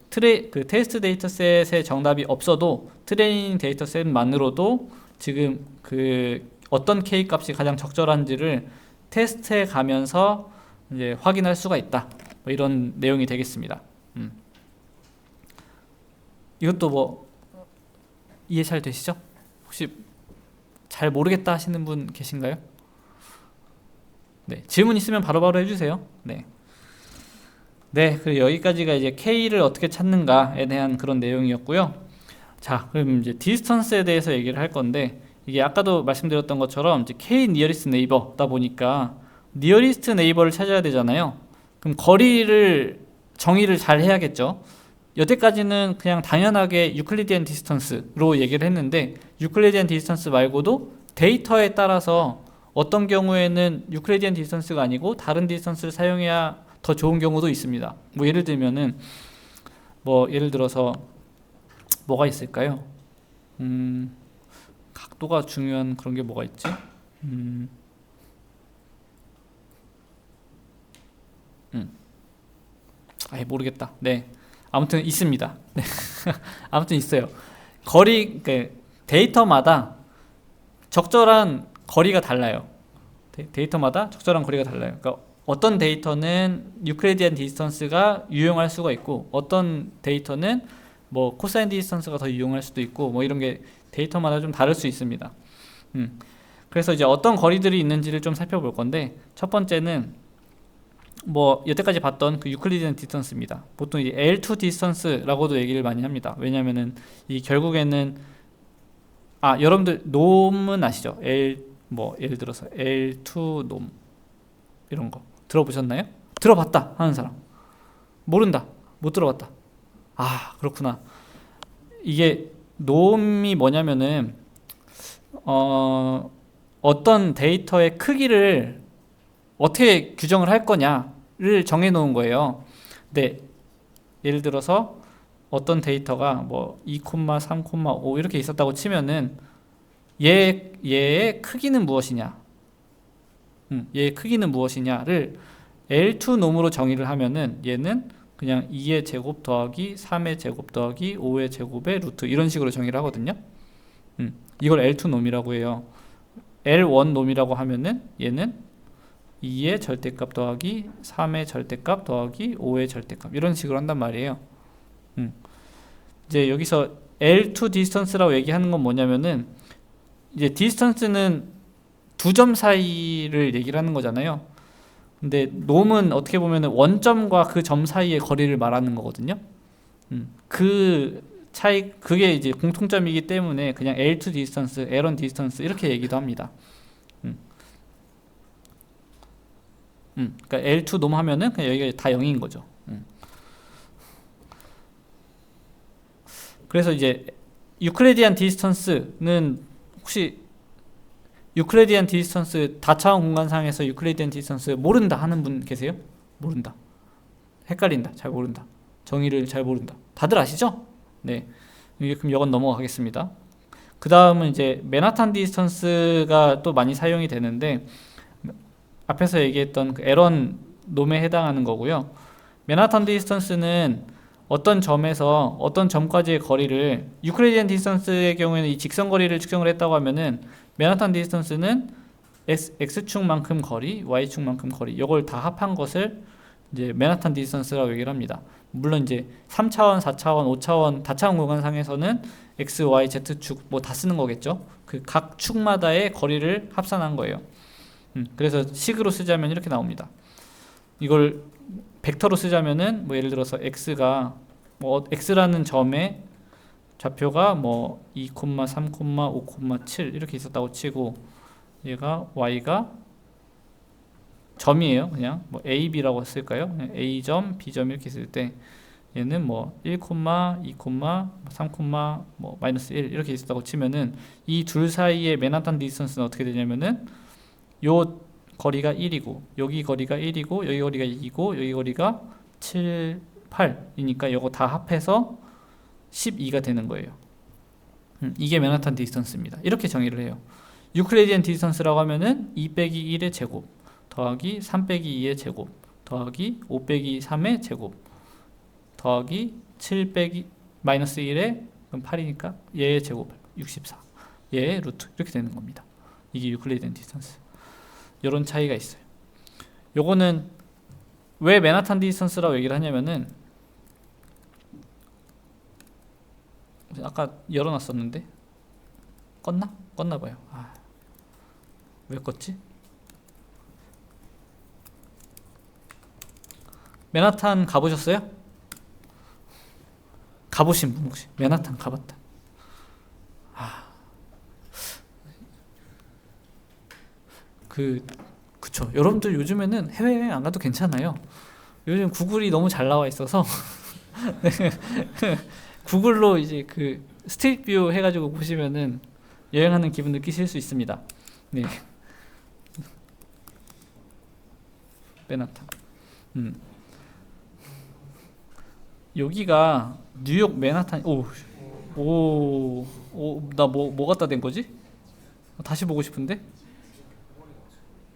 Speaker 1: 테스트 데이터셋의 정답이 없어도 트레이닝 데이터셋만으로도 지금 그 어떤 K 값이 가장 적절한지를 테스트해 가면서 이제 확인할 수가 있다. 뭐 이런 내용이 되겠습니다. 이것도 뭐 이해 잘 되시죠? 혹시 잘 모르겠다 하시는 분 계신가요? 네, 질문 있으면 바로바로 해주세요. 네. 네, 그리고 여기까지가 이제 K를 어떻게 찾는가에 대한 그런 내용이었고요. 자, 그럼 이제 디스턴스에 대해서 얘기를 할 건데, 이게 아까도 말씀드렸던 것처럼 이제 K 니어리스트 네이버다 보니까 니어리스트 네이버를 찾아야 되잖아요. 그럼 거리를 정의를 잘 해야겠죠. 여태까지는 그냥 당연하게 유클리디안 디스턴스로 얘기를 했는데, 유클리디안 디스턴스 말고도 데이터에 따라서 어떤 경우에는 유클리디안 디스턴스가 아니고 다른 디스턴스를 사용해야 더 좋은 경우도 있습니다. 뭐 예를 들면은 뭐 예를 들어서 뭐가 있을까요? 각도가 중요한 그런 게 뭐가 있지? 아예 모르겠다. 네, 아무튼 있습니다. 네. 아무튼 있어요. 그러니까 데이터마다 적절한 거리가 달라요. 데이터마다 적절한 거리가 달라요. 그러니까 어떤 데이터는 유클리디안 디스턴스가 유용할 수가 있고, 어떤 데이터는 뭐 코사인 디스턴스가 더 유용할 수도 있고, 뭐 이런 게 데이터마다 좀 다를 수 있습니다. 그래서 이제 어떤 거리들이 있는지를 좀 살펴볼 건데, 첫 번째는 뭐 여태까지 봤던 그 유클리디안 디스턴스입니다. 보통 이제 L2 디스턴스라고도 얘기를 많이 합니다. 왜냐면은 이 결국에는 여러분들 놈은 아시죠? 뭐 예를 들어서 L2 놈 이런 거 들어보셨나요? 들어봤다 하는 사람, 모른다, 못 들어봤다. 그렇구나. 이게 놈이 뭐냐면은 어떤 데이터의 크기를 어떻게 규정을 할 거냐를 정해 놓은 거예요. 근데 예를 들어서 어떤 데이터가 뭐 2,3,5 이렇게 있었다고 치면은 얘의 크기는 무엇이냐, 얘의 크기는 무엇이냐를 L2 놈으로 정의를 하면은 얘는 그냥 2의 제곱 더하기 3의 제곱 더하기 5의 제곱의 루트, 이런 식으로 정의를 하거든요. 이걸 L2 놈이라고 해요. L1 놈이라고 하면은 얘는 2의 절대값 더하기 3의 절대값 더하기 5의 절대값 이런 식으로 한단 말이에요. 이제 여기서 L2 distance라고 얘기하는 건 뭐냐면은 이제 distance는 두 점 사이를 얘기를 하는 거잖아요. 근데 놈은 어떻게 보면은 원점과 그 점 사이의 거리를 말하는 거거든요. 그 차이 그게 이제 공통점이기 때문에 그냥 L2 distance, L1 distance 이렇게 얘기도 합니다. 그러니까 L2 놈 하면은 그냥 여기가 다 0인 거죠. 그래서 이제 유클리디안 디스턴스는 혹시 유클리디안 디스턴스 다차원 공간상에서 유클리디안 디스턴스 모른다 하는 분 계세요? 모른다. 헷갈린다. 잘 모른다. 정의를 잘 모른다. 다들 아시죠? 네. 그럼 이건 넘어가겠습니다. 그 다음은 이제 맨하탄 디스턴스가 또 많이 사용이 되는데 앞에서 얘기했던 그 L1 놈에 해당하는 거고요. 맨하탄 디스턴스는 어떤 점에서 어떤 점까지의 거리를 유클리디안 디스턴스의 경우에는 이 직선 거리를 측정을 했다고 하면은 맨하탄 디스턴스는 x축만큼 거리, y축만큼 거리 이걸 다 합한 것을 이제 맨하탄 디스턴스라고 얘기를 합니다. 물론 이제 3차원, 4차원, 5차원 다차원 공간상에서는 x, y, z축 뭐 다 쓰는 거겠죠. 그 각 축마다의 거리를 합산한 거예요. 그래서 식으로 쓰자면 이렇게 나옵니다. 이걸 벡터로 쓰자면은 뭐 예를 들어서 x가 뭐 x라는 점의 좌표가 뭐 2, 3, 5, 7 이렇게 있었다고 치고 얘가 y가 점이에요. 그냥 뭐 a, b라고 쓸까요? a 점, b 점 이렇게 있을 때 얘는 뭐 1, 2, 3, 뭐 마이너스 1 이렇게 있었다고 치면은 이 둘 사이의 맨하탄 디스턴스는 어떻게 되냐면은 요 거리가 1이고 여기 거리가 1이고 여기 거리가 2이고 여기 거리가 7, 8이니까 이거 다 합해서 12가 되는 거예요. 이게 맨하탄 디스턴스입니다. 이렇게 정의를 해요. 유클리디안 디스턴스라고 하면은 2 빼기 1의 제곱 더하기 3 빼기 2의 제곱 더하기 5 빼기 3의 제곱 더하기 7 빼기 마이너스 1의 그럼 8이니까 얘의 제곱 64 얘의 루트 이렇게 되는 겁니다. 이게 유클리디안 디스턴스. 이런 차이가 있어요. 요거는 왜 맨하탄 디스턴스라고 얘기를 하냐면은 아까 열어놨었는데 껐나? 껐나봐요. 왜 껐지? 맨하탄 가보셨어요? 가보신 분 혹시? 맨하탄 가봤다. 그쵸. 여러분들 요즘에는 해외여행 안 가도 괜찮아요. 요즘 구글이 너무 잘 나와 있어서 구글로 이제 그 스트릿 뷰 해가지고 보시면은 여행하는 기분 느끼실 수 있습니다. 네. 맨하탄. 여기가 뉴욕 맨하탄. 나 뭐 갖다 댄 거지? 다시 보고 싶은데?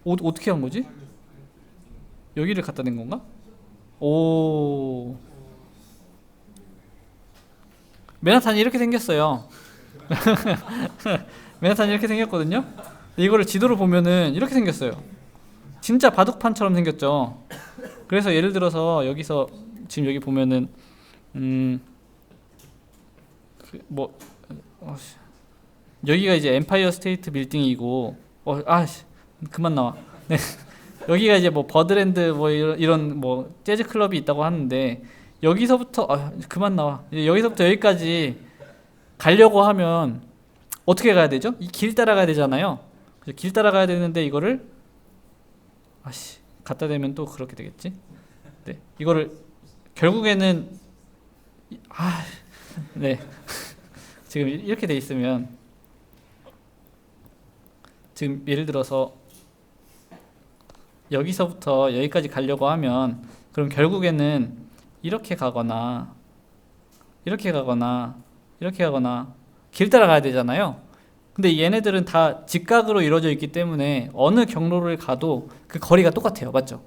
Speaker 1: 어떻게 한 거지? 여기를 갖다 댄 건가? 맨하탄이 이렇게 생겼어요. 맨하탄이 이렇게 생겼거든요. 이거를 지도로 보면은 이렇게 생겼어요. 진짜 바둑판처럼 생겼죠. 그래서 예를 들어서 여기서 지금 여기 보면은 여기가 이제 엠파이어 스테이트 빌딩이고 그만 나와. 네. 여기가 이제 뭐 버드랜드 뭐 이런 뭐 재즈 클럽이 있다고 하는데 여기서부터 그만 나와. 여기서부터 여기까지 가려고 하면 어떻게 가야 되죠? 이 길 따라가야 되잖아요. 길 따라가야 되는데 이거를 갖다 대면 또 그렇게 되겠지. 네. 이거를 결국에는 네. 지금 이렇게 돼 있으면 지금 예를 들어서 여기서부터 여기까지 가려고 하면 그럼 결국에는 이렇게 가거나 이렇게 가거나 이렇게 가거나 길 따라가야 되잖아요. 근데 얘네들은 다 직각으로 이루어져 있기 때문에 어느 경로를 가도 그 거리가 똑같아요. 맞죠?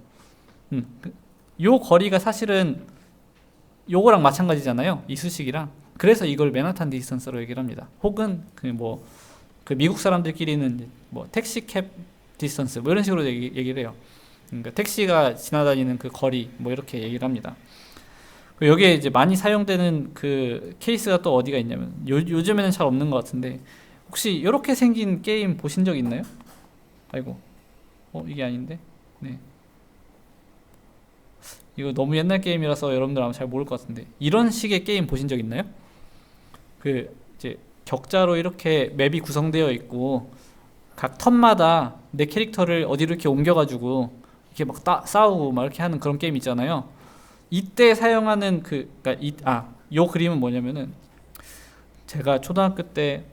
Speaker 1: 요 거리가 사실은 요거랑 마찬가지잖아요. 이 수식이랑. 그래서 이걸 맨하탄 디스턴스로 얘기를 합니다. 혹은 그 미국 사람들끼리는 뭐 택시 캡 디스턴스 뭐 이런 식으로 얘기를 해요. 그러니까 택시가 지나다니는 그 거리 뭐 이렇게 얘기를 합니다. 여기에 이제 많이 사용되는 그 케이스가 또 어디가 있냐면 요즘에는 잘 없는 것 같은데 혹시 이렇게 생긴 게임 보신 적 있나요? 아이고 이게 아닌데 네 이거 너무 옛날 게임이라서 여러분들 아마 잘 모를 것 같은데 이런 식의 게임 보신 적 있나요? 그 이제 격자로 이렇게 맵이 구성되어 있고 각 턴마다 내 캐릭터를 어디로 이렇게 옮겨가지고 이렇게 막 싸우고 막 이렇게 하는 그런 게임 있잖아요. 이때 사용하는 요 그림은 뭐냐면은 제가 초등학교 때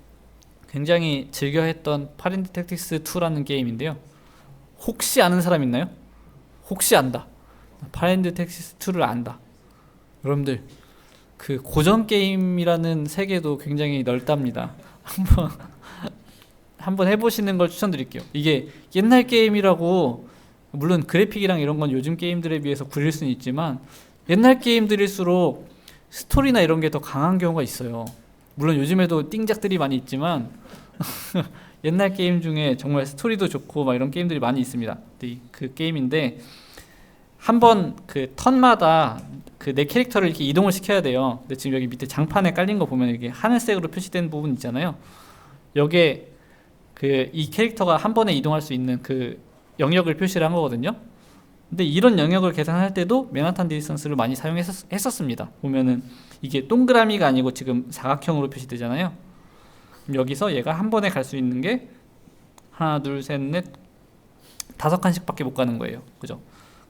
Speaker 1: 굉장히 즐겨 했던 파렌디 택틱스 2라는 게임인데요. 혹시 아는 사람 있나요? 혹시 안다. 파렌디 택틱스 2를 안다. 여러분들 그 고전 게임이라는 세계도 굉장히 넓답니다. 한번 해보시는 걸 추천드릴게요. 이게 옛날 게임이라고 물론 그래픽이랑 이런 건 요즘 게임들에 비해서 구릴 수는 있지만 옛날 게임들일수록 스토리나 이런 게 더 강한 경우가 있어요. 물론 요즘에도 띵작들이 많이 있지만 옛날 게임 중에 정말 스토리도 좋고 막 이런 게임들이 많이 있습니다. 그 게임인데 한번 그 턴마다 그 내 캐릭터를 이렇게 이동을 시켜야 돼요. 근데 지금 여기 밑에 장판에 깔린 거 보면 이게 하늘색으로 표시된 부분 있잖아요. 여기에 그 이 캐릭터가 한 번에 이동할 수 있는 그 영역을 표시를 한 거거든요. 근데 이런 영역을 계산할 때도 맨하탄 디스턴스를 많이 사용했었습니다. 보면은 이게 동그라미가 아니고 지금 사각형으로 표시되잖아요. 여기서 얘가 한 번에 갈 수 있는 게 하나, 둘, 셋, 넷, 5칸씩밖에 못 가는 거예요. 그죠?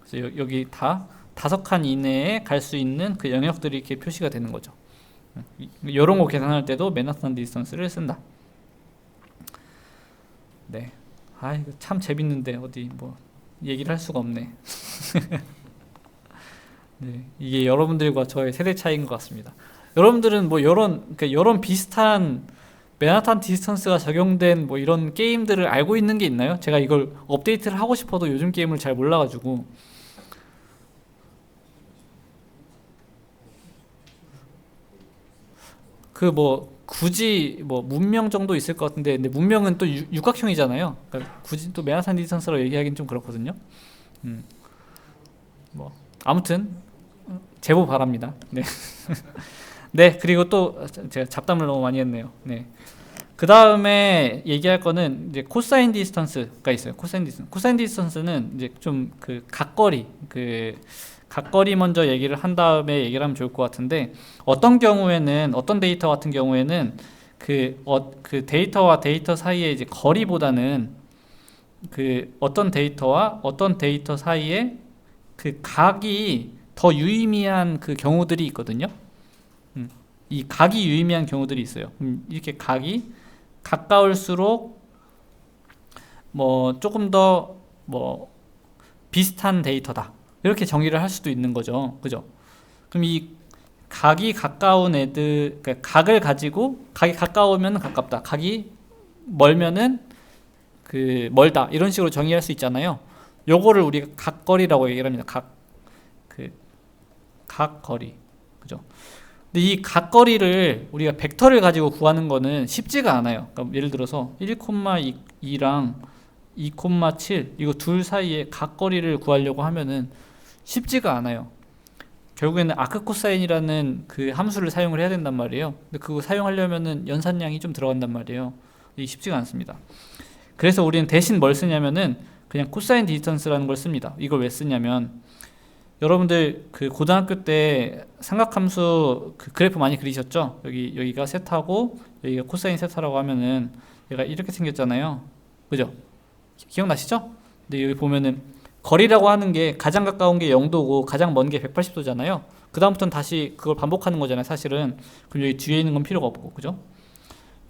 Speaker 1: 그래서 여기 다 5칸 이내에 갈 수 있는 그 영역들이 이렇게 표시가 되는 거죠. 이런 거 계산할 때도 맨하탄 디스턴스를 쓴다. 네. 이거 참 재밌는데 어디 뭐 얘기를 할 수가 없네. 네, 이게 여러분들과 저의 세대 차이인 것 같습니다. 여러분들은 뭐 이런 비슷한 맨하탄 디스턴스가 적용된 뭐 이런 게임들을 알고 있는 게 있나요? 제가 이걸 업데이트를 하고 싶어도 요즘 게임을 잘 몰라가지고. 그 뭐 굳이 뭐 문명 정도 있을 것 같은데 근데 문명은 또 육각형이잖아요. 그러니까 굳이 또 맨하탄 디스턴스로 얘기하기는 좀 그렇거든요. 뭐 아무튼 제보 바랍니다. 네. 네, 그리고 또 제가 잡담을 너무 많이 했네요. 네. 그 다음에 얘기할 거는 이제 코사인 디스턴스가 있어요. 코사인 디스턴스는 이제 좀 그 각거리 먼저 얘기를 한 다음에 얘기를 하면 좋을 것 같은데 어떤 데이터 같은 경우에는 그 데이터와 데이터 사이의 이제 거리보다는 그 어떤 데이터와 어떤 데이터 사이에 그 각이 더 유의미한 그 경우들이 있거든요. 이 각이 유의미한 경우들이 있어요. 이렇게 각이 가까울수록 뭐 조금 더 뭐 비슷한 데이터다. 이렇게 정의를 할 수도 있는 거죠. 그죠? 그럼 이 각이 가까운 애들, 그러니까 각을 가지고 각이 가까우면 가깝다. 각이 멀면은 그 멀다. 이런 식으로 정의할 수 있잖아요. 요거를 우리가 각거리라고 얘기를 합니다. 각거리. 그죠? 근데 이 각거리를 우리가 벡터를 가지고 구하는 거는 쉽지가 않아요. 그러니까 예를 들어서 1,2랑 2,7 이거 둘 사이에 각거리를 구하려고 하면은 쉽지가 않아요. 결국에는 아크코사인이라는 그 함수를 사용을 해야 된단 말이에요. 근데 그거 사용하려면은 연산량이 좀 들어간단 말이에요. 이게 쉽지가 않습니다. 그래서 우리는 대신 뭘 쓰냐면은 그냥 코사인 디스턴스라는 걸 씁니다. 이걸 왜 쓰냐면 여러분들 그 고등학교 때 삼각함수 그 그래프 많이 그리셨죠? 여기가 세타고 여기가 코사인 세타라고 하면은 얘가 이렇게 생겼잖아요. 그죠? 기억나시죠? 근데 여기 보면은 거리라고 하는 게 가장 가까운 게 0도고 가장 먼 게 180도잖아요. 그 다음부터는 다시 그걸 반복하는 거잖아요, 사실은. 그럼 여기 뒤에 있는 건 필요가 없고, 그죠?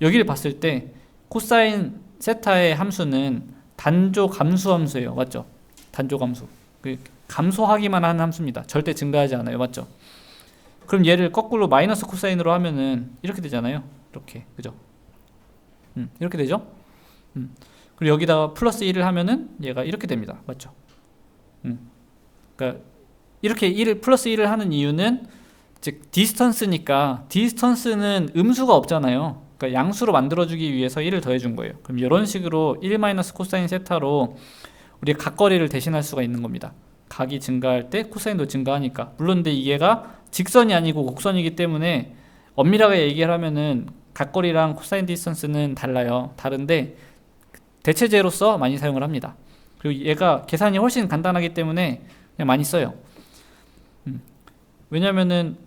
Speaker 1: 여기를 봤을 때 코사인 세타의 함수는 단조 감수 함수예요, 맞죠? 단조 감수. 감소하기만 하는 함수입니다. 절대 증가하지 않아요, 맞죠? 그럼 얘를 거꾸로 마이너스 코사인으로 하면은 이렇게 되잖아요. 이렇게, 그죠? 이렇게 되죠? 그리고 여기다가 플러스 1을 하면은 얘가 이렇게 됩니다. 맞죠? 그러니까 이렇게 플러스 1을 하는 이유는 즉 디스턴스니까 디스턴스는 음수가 없잖아요. 그러니까 양수로 만들어주기 위해서 1을 더해준 거예요. 그럼 이런 식으로 1 마이너스 코사인 세타로 우리가 각거리를 대신할 수가 있는 겁니다. 각이 증가할 때 코사인도 증가하니까. 물론 근데 얘가 직선이 아니고 곡선이기 때문에 엄밀하게 얘기를 하면은 각거리랑 코사인 디스턴스는 달라요. 다른데 대체제로서 많이 사용을 합니다. 그리고 얘가 계산이 훨씬 간단하기 때문에 그냥 많이 써요. 왜냐면은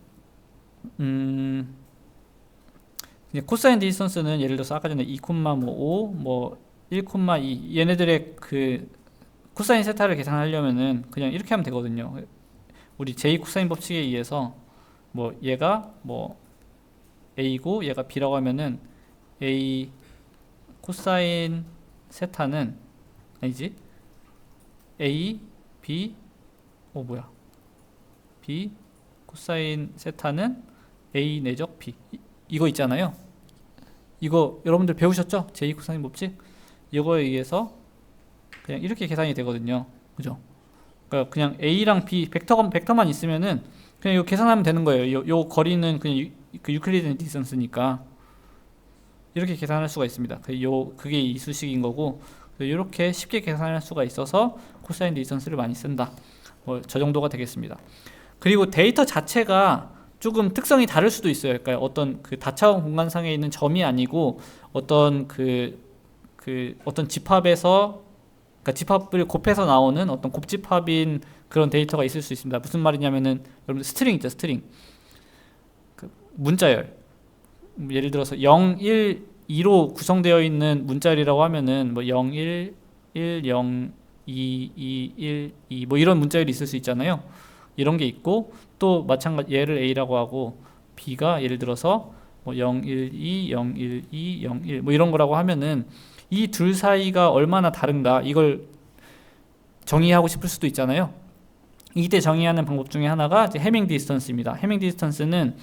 Speaker 1: 코사인 디스턴스는 예를 들어서 아까 전에 2,5 뭐 1,2 얘네들의 그 코사인 세타를 계산하려면은 그냥 이렇게 하면 되거든요. 우리 제2 코사인 법칙에 의해서 뭐 얘가 뭐 A고 얘가 B라고 하면은 A 코사인 세타는 아니지 A B 뭐야 B 코사인 세타는 A 내적 B 이거 있잖아요. 이거 여러분들 배우셨죠? 제2 코사인 법칙 이거에 의해서 그냥 이렇게 계산이 되거든요. 그죠? 그러니까 그냥 A랑 B 벡터만 있으면은 그냥 이거 계산하면 되는 거예요. 요 거리는 그냥 그 유클리드 디스턴스니까 이렇게 계산할 수가 있습니다. 그게 이수식인 거고 이렇게 쉽게 계산할 수가 있어서 코사인 디스턴스를 많이 쓴다. 뭐 저 정도가 되겠습니다. 그리고 데이터 자체가 조금 특성이 다를 수도 있어요. 그러니까 어떤 그 다차원 공간상에 있는 점이 아니고 어떤 어떤 집합에서 그러니까 집합을 곱해서 나오는 어떤 곱집합인 그런 데이터가 있을 수 있습니다. 무슨 말이냐면은 여러분들 스트링 있죠, 스트링. 그 문자열. 예를 들어서 0, 1, 2로 구성되어 있는 문자열이라고 하면은 뭐 0, 1, 1, 0, 2, 2, 1, 2 뭐 이런 문자열이 있을 수 있잖아요. 이런 게 있고 또 마찬가지 얘를 A라고 하고 B가 예를 들어서 뭐 0, 1, 2, 0, 1, 2, 0, 1 뭐 이런 거라고 하면은 이 둘 사이가 얼마나 다른가 이걸 정의하고 싶을 수도 있잖아요. 이때 정의하는 방법 중에 하나가 이제 해밍 디스턴스입니다. 해밍 디스턴스는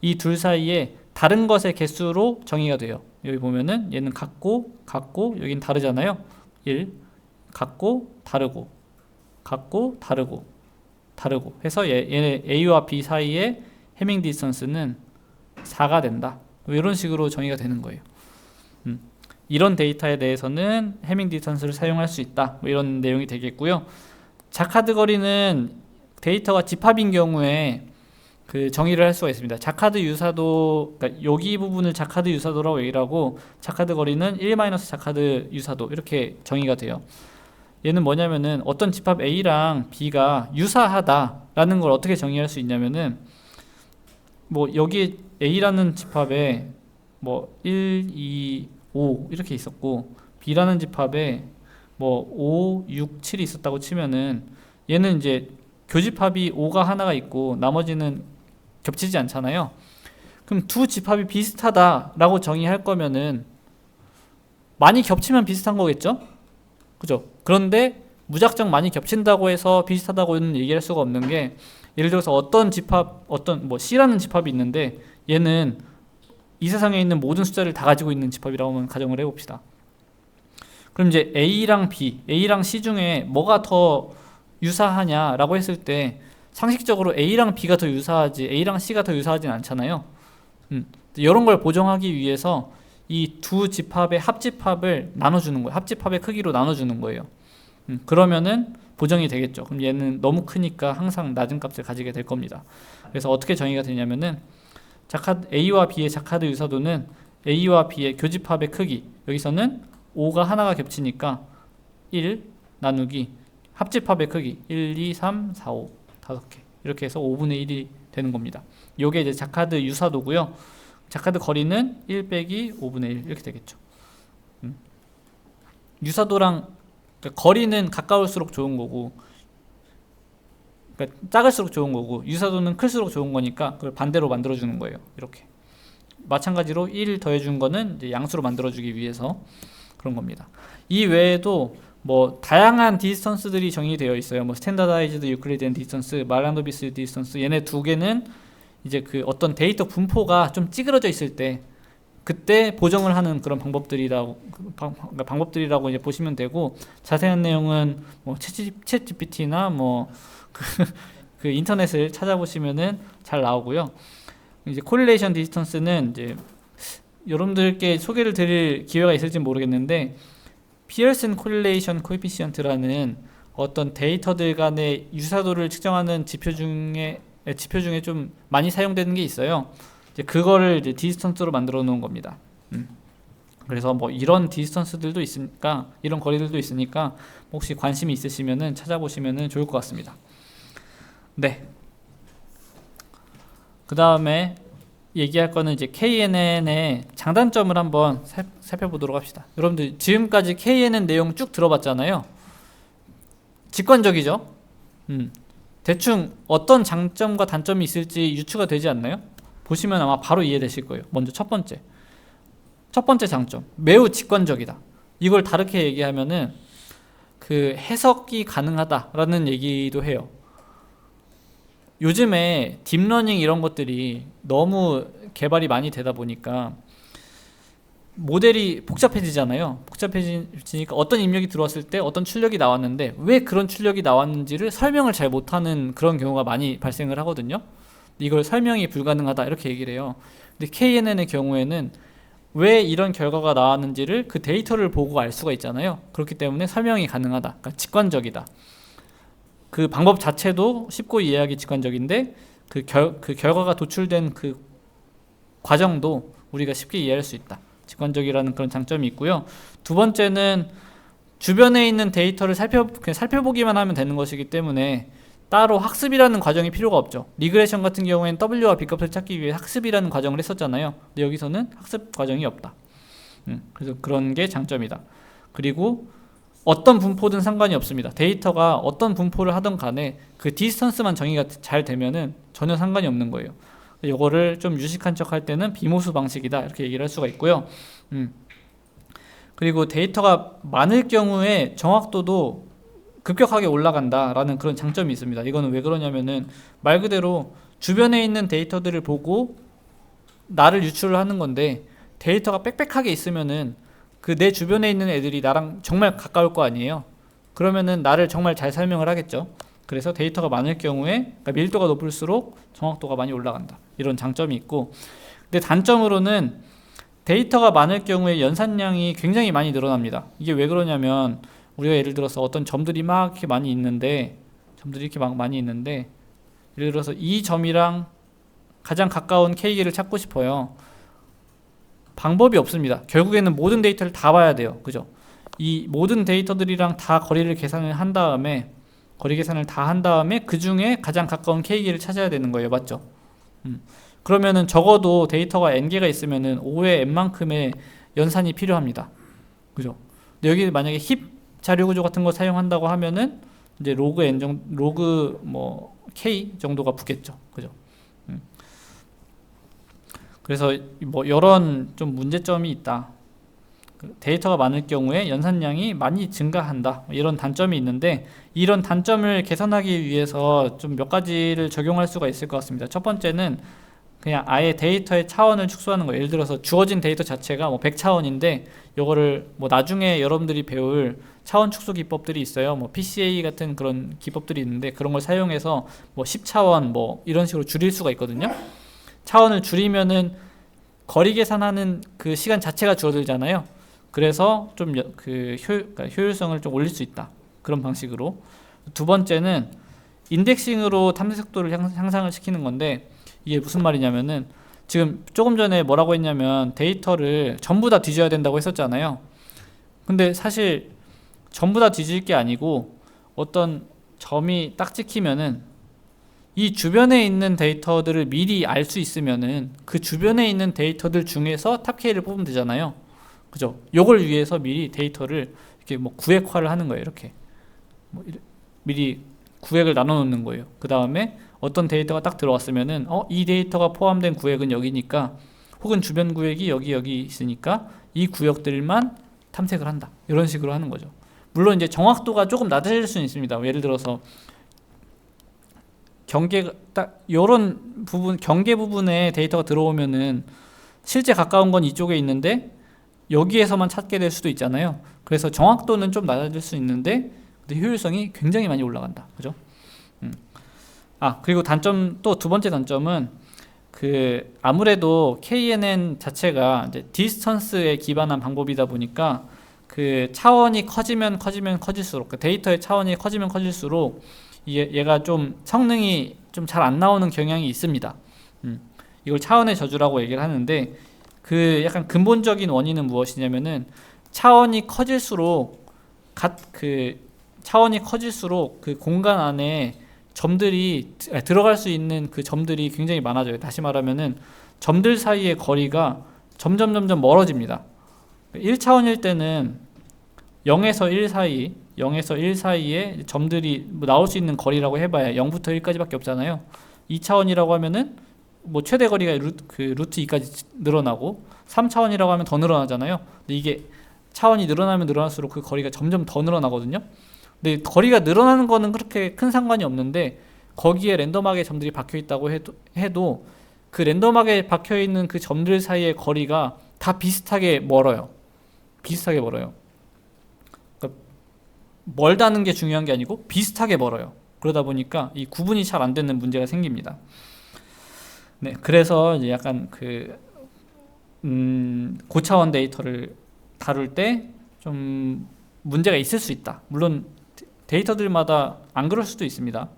Speaker 1: 이 둘 사이에 다른 것의 개수로 정의가 돼요. 여기 보면은 얘는 같고 여긴 다르잖아요. 1 같고 다르고 다르고 해서 얘네 A와 B 사이의 해밍 디스턴스는 4가 된다. 뭐 이런 식으로 정의가 되는 거예요. 이런 데이터에 대해서는 해밍 디스턴스를 사용할 수 있다. 뭐 이런 내용이 되겠고요. 자카드 거리는 데이터가 집합인 경우에 그 정의를 할 수가 있습니다. 자카드 유사도, 그러니까 여기 부분을 자카드 유사도라고 얘기를 하고 자카드 거리는 1- 자카드 유사도 이렇게 정의가 돼요. 얘는 뭐냐면은 어떤 집합 A랑 B가 유사하다라는 걸 어떻게 정의할 수 있냐면은 뭐 여기 A라는 집합에 뭐 1, 2, 5 이렇게 있었고 B라는 집합에 뭐 5, 6, 7이 있었다고 치면은 얘는 이제 교집합이 5가 하나가 있고 나머지는 겹치지 않잖아요. 그럼 두 집합이 비슷하다라고 정의할 거면은 많이 겹치면 비슷한 거겠죠? 그죠? 그런데 무작정 많이 겹친다고 해서 비슷하다고는 얘기할 수가 없는 게 예를 들어서 어떤 집합, 어떤 뭐 C라는 집합이 있는데 얘는 이 세상에 있는 모든 숫자를 다 가지고 있는 집합이라고 한번 가정을 해봅시다. 그럼 이제 A랑 B, A랑 C 중에 뭐가 더 유사하냐라고 했을 때 상식적으로 A랑 B가 더 유사하지 A랑 C가 더 유사하진 않잖아요. 이런 걸 보정하기 위해서 이 두 집합의 합집합을 나눠주는 거예요. 합집합의 크기로 나눠주는 거예요. 그러면은 보정이 되겠죠. 그럼 얘는 너무 크니까 항상 낮은 값을 가지게 될 겁니다. 그래서 어떻게 정의가 되냐면은 A와 B의 자카드 유사도는 A와 B의 교집합의 크기, 여기서는 5가 하나가 겹치니까 1 나누기 합집합의 크기 1, 2, 3, 4, 5 5개 이렇게 해서 5분의 1이 되는 겁니다. 요게 이제 자카드 유사도고요. 자카드 거리는 1 빼기 5분의 1 이렇게 되겠죠. 유사도랑 그러니까 거리는 가까울수록 좋은 거고 그러니까 작을수록 좋은 거고 유사도는 클수록 좋은 거니까 그걸 반대로 만들어주는 거예요. 이렇게 마찬가지로 1 더해준 거는 이제 양수로 만들어주기 위해서 그런 겁니다. 이 외에도 뭐 다양한 디스턴스들이 정의되어 있어요. 뭐 스탠다다이즈드 유클리디안 디스턴스, 말란도비스 디스턴스 얘네 두 개는 이제 그 어떤 데이터 분포가 좀 찌그러져 있을 때 그때 보정을 하는 그런 방법들이라고 이제 보시면 되고 자세한 내용은 뭐 챗 GPT나 뭐 그 인터넷을 찾아보시면은 잘 나오고요. 이제 코릴레이션 디스턴스는 이제 여러분들께 소개를 드릴 기회가 있을지 모르겠는데 피어슨 코릴레이션 코에피시언트라는 어떤 데이터들 간의 유사도를 측정하는 지표 중에 좀 많이 사용되는 게 있어요. 이제 그거를 이제 디스턴스로 만들어 놓은 겁니다. 그래서 뭐 이런 디스턴스들도 있으니까, 이런 거리들도 있으니까 혹시 관심이 있으시면은 찾아보시면은 좋을 것 같습니다. 네. 그 다음에 얘기할 거는 이제 KNN의 장단점을 한번 살펴보도록 합시다. 여러분들 지금까지 KNN 내용 쭉 들어봤잖아요. 직관적이죠? 대충 어떤 장점과 단점이 있을지 유추가 되지 않나요? 보시면 아마 바로 이해되실 거예요. 먼저 첫 번째 장점, 매우 직관적이다. 이걸 다르게 얘기하면은 그 해석이 가능하다라는 얘기도 해요. 요즘에 딥러닝 이런 것들이 너무 개발이 많이 되다 보니까 모델이 복잡해지잖아요. 복잡해지니까 어떤 입력이 들어왔을 때 어떤 출력이 나왔는데 왜 그런 출력이 나왔는지를 설명을 잘 못하는 그런 경우가 많이 발생을 하거든요. 이걸 설명이 불가능하다 이렇게 얘기를 해요. 근데 KNN의 경우에는 왜 이런 결과가 나왔는지를 그 데이터를 보고 알 수가 있잖아요. 그렇기 때문에 설명이 가능하다. 그러니까 직관적이다. 그 방법 자체도 쉽고 이해하기 직관적인데 그 결과가 도출된 그 과정도 우리가 쉽게 이해할 수 있다. 직관적이라는 그런 장점이 있고요. 두 번째는 주변에 있는 데이터를 그냥 살펴보기만 하면 되는 것이기 때문에 따로 학습이라는 과정이 필요가 없죠. 리그레션 같은 경우에는 W와 B값을 찾기 위해 학습이라는 과정을 했었잖아요. 근데 여기서는 학습 과정이 없다. 그래서 그런 게 장점이다. 그리고 어떤 분포든 상관이 없습니다. 데이터가 어떤 분포를 하든 간에 그 디스턴스만 정의가 잘 되면은 전혀 상관이 없는 거예요. 이거를 좀 유식한 척 할 때는 비모수 방식이다 이렇게 얘기를 할 수가 있고요. 그리고 데이터가 많을 경우에 정확도도 급격하게 올라간다라는 그런 장점이 있습니다. 이거는 왜 그러냐면은 말 그대로 주변에 있는 데이터들을 보고 나를 유출을 하는 건데 데이터가 빽빽하게 있으면은 그 내 주변에 있는 애들이 나랑 정말 가까울 거 아니에요. 그러면은 나를 정말 잘 설명을 하겠죠. 그래서 데이터가 많을 경우에 그러니까 밀도가 높을수록 정확도가 많이 올라간다. 이런 장점이 있고, 근데 단점으로는 데이터가 많을 경우에 연산량이 굉장히 많이 늘어납니다. 이게 왜 그러냐면 우리가 예를 들어서 어떤 점들이 막 이렇게 많이 있는데 예를 들어서 이 점이랑 가장 가까운 K를 찾고 싶어요. 방법이 없습니다. 결국에는 모든 데이터를 다 봐야 돼요. 그죠? 이 모든 데이터들이랑 다 거리 계산을 한 다음에 그 중에 가장 가까운 K를 찾아야 되는 거예요. 맞죠? 그러면은 적어도 데이터가 n개가 있으면은 5의 n만큼의 연산이 필요합니다. 그죠? 근데 여기 만약에 힙 자료 구조 같은 거 사용한다고 하면은 이제 로그 n 로그 뭐 k 정도가 붙겠죠. 그죠? 그래서 뭐 이런 좀 문제점이 있다. 데이터가 많을 경우에 연산량이 많이 증가한다. 이런 단점이 있는데 이런 단점을 개선하기 위해서 좀 몇 가지를 적용할 수가 있을 것 같습니다. 첫 번째는 그냥 아예 데이터의 차원을 축소하는 거예요. 예를 들어서 주어진 데이터 자체가 뭐 100차원인데 요거를 뭐 나중에 여러분들이 배울 차원 축소 기법들이 있어요. 뭐 PCA 같은 그런 기법들이 있는데 그런 걸 사용해서 뭐 10차원 뭐 이런 식으로 줄일 수가 있거든요. 차원을 줄이면은 거리 계산하는 그 시간 자체가 줄어들잖아요. 그래서 좀 그러니까 효율성을 좀 올릴 수 있다. 그런 방식으로. 두 번째는 인덱싱으로 탐색 속도를 향상을 시키는 건데 이게 무슨 말이냐면은 지금 조금 전에 뭐라고 했냐면 데이터를 전부 다 뒤져야 된다고 했었잖아요. 근데 사실 전부 다 뒤질 게 아니고 어떤 점이 딱 찍히면은 이 주변에 있는 데이터들을 미리 알 수 있으면은 그 주변에 있는 데이터들 중에서 탑 K를 뽑으면 되잖아요. 그죠? 요걸 위해서 미리 데이터를 이렇게 뭐 구획화를 하는 거예요. 이렇게 뭐 미리 구획을 나눠 놓는 거예요. 그 다음에 어떤 데이터가 딱 들어왔으면은 이 데이터가 포함된 구획은 여기니까 혹은 주변 구획이 여기 있으니까 이 구역들만 탐색을 한다. 이런 식으로 하는 거죠. 물론 이제 정확도가 조금 낮아질 수는 있습니다. 예를 들어서 경계가 딱 요런 부분 경계 부분에 데이터가 들어오면은 실제 가까운 건 이쪽에 있는데 여기에서만 찾게 될 수도 있잖아요. 그래서 정확도는 좀 낮아질 수 있는데 근데 효율성이 굉장히 많이 올라간다. 그죠? 그리고 단점 또 두 번째 단점은 그 아무래도 KNN 자체가 이제 디스턴스에 기반한 방법이다 보니까 그 차원이 커지면 커질수록, 그 데이터의 차원이 커지면 커질수록 얘가 좀 성능이 좀 잘 안 나오는 경향이 있습니다. 이걸 차원의 저주라고 얘기를 하는데, 그 약간 근본적인 원인은 무엇이냐면은 차원이 커질수록 그 공간 안에 점들이 들어갈 수 있는 그 점들이 굉장히 많아져요. 다시 말하면은 점들 사이의 거리가 점점 멀어집니다. 1차원일 때는 0에서 1 사이에 점들이 뭐 나올 수 있는 거리라고 해봐야 0부터 1까지밖에 없잖아요. 2차원이라고 하면은 뭐 최대 거리가 루트 2까지 늘어나고, 3차원이라고 하면 더 늘어나잖아요. 근데 이게 차원이 늘어나면 늘어날수록 그 거리가 점점 더 늘어나거든요. 근데 거리가 늘어나는 거는 그렇게 큰 상관이 없는데, 거기에 랜덤하게 점들이 박혀 있다고 해도 그 랜덤하게 박혀 있는 그 점들 사이의 거리가 다 비슷하게 멀어요. 그러니까 멀다는 게 중요한 게 아니고 비슷하게 멀어요. 그러다 보니까 이 구분이 잘 안 되는 문제가 생깁니다. 네, 그래서 이제 약간 고차원 데이터를 다룰 때 좀 문제가 있을 수 있다. 물론 데이터들마다 안 그럴 수도 있습니다.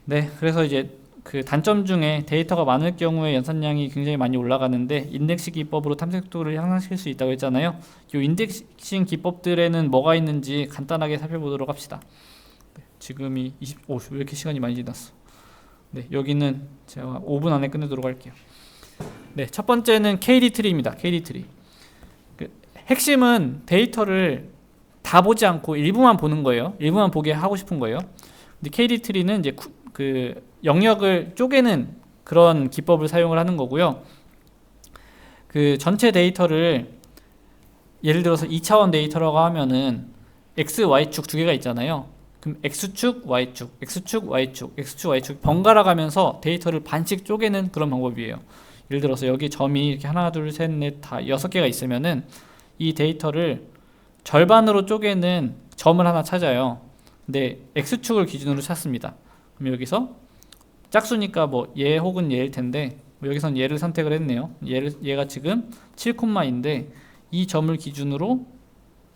Speaker 1: 네, 그래서 이제 그 단점 중에 데이터가 많을 경우에 연산량이 굉장히 많이 올라가는데, 인덱싱 기법으로 탐색도를 향상시킬 수 있다고 했잖아요. 이 인덱싱 기법들에는 뭐가 있는지 간단하게 살펴보도록 합시다. 네, 지금이 왜 이렇게 시간이 많이 지났어. 네, 여기는 제가 5분 안에 끝내도록 할게요. 네, 첫 번째는 KD 트리입니다. KD 트리. 핵심은 데이터를 다 보지 않고 일부만 보는 거예요. 일부만 보게 하고 싶은 거예요. 근데 KD 트리는 이제 그 영역을 쪼개는 그런 기법을 사용을 하는 거고요. 그 전체 데이터를 예를 들어서 2차원 데이터라고 하면은 X, Y축 두 개가 있잖아요. 그럼 X축, Y축, X축, Y축, X축, Y축 번갈아 가면서 데이터를 반씩 쪼개는 그런 방법이에요. 예를 들어서 여기 점이 이렇게 하나, 둘, 셋, 넷 다 6개가 있으면은 이 데이터를 절반으로 쪼개는 점을 하나 찾아요. 근데 X축을 기준으로 찾습니다. 그럼 여기서 짝수니까 뭐 얘 혹은 얘일 텐데, 뭐 여기선 얘를 선택을 했네요. 얘가 지금 7콤마인데 이 점을 기준으로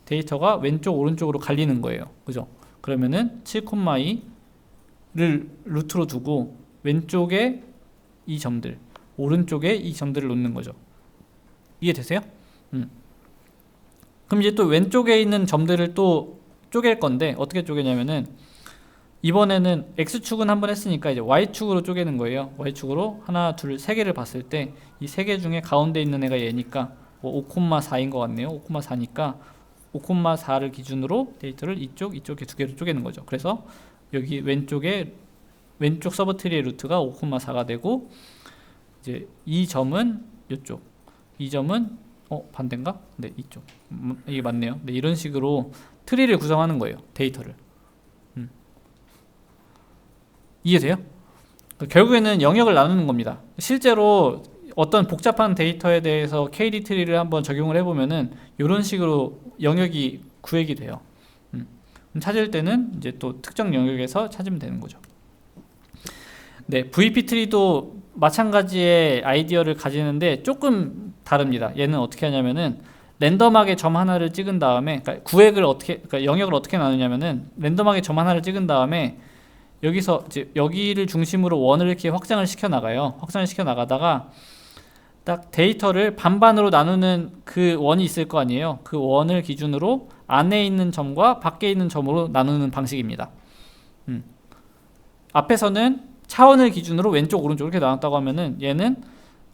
Speaker 1: 데이터가 왼쪽 오른쪽으로 갈리는 거예요. 그죠? 그러면은 7,2를 루트로 두고 왼쪽에 이 점들, 오른쪽에 이 점들을 놓는 거죠. 이해되세요? 그럼 이제 또 왼쪽에 있는 점들을 또 쪼갤 건데, 어떻게 쪼개냐면은 이번에는 X축은 한번 했으니까 이제 Y축으로 쪼개는 거예요. Y축으로 하나, 둘, 세 개를 봤을 때 이 세 개 중에 가운데 있는 애가 얘니까 뭐 5,4인 것 같네요. 5,4니까 5,4를 기준으로 데이터를 이쪽에 두 개로 쪼개는 거죠. 그래서 여기 왼쪽 서브트리의 루트가 5,4가 되고, 이제 이 점은 이쪽, 이 점은 반대인가? 네, 이쪽. 이게 맞네요. 네, 이런 식으로 트리를 구성하는 거예요. 데이터를. 이해돼요? 결국에는 영역을 나누는 겁니다. 실제로 어떤 복잡한 데이터에 대해서 KD 트리를 한번 적용을 해보면은 이런 식으로 영역이 구획이 돼요. 찾을 때는 이제 또 특정 영역에서 찾으면 되는 거죠. 네, VP 트리도 마찬가지의 아이디어를 가지는데 조금 다릅니다. 얘는 어떻게 하냐면은 랜덤하게 점 하나를 찍은 다음에, 그러니까 영역을 어떻게 나누냐면은 랜덤하게 점 하나를 찍은 다음에 여기서 이제 여기를 중심으로 원을 이렇게 확장을 시켜 나가요. 확장을 시켜 나가다가 딱 데이터를 반반으로 나누는 그 원이 있을 거 아니에요. 그 원을 기준으로 안에 있는 점과 밖에 있는 점으로 나누는 방식입니다. 앞에서는 차원을 기준으로 왼쪽 오른쪽 이렇게 나눴다고 하면은 얘는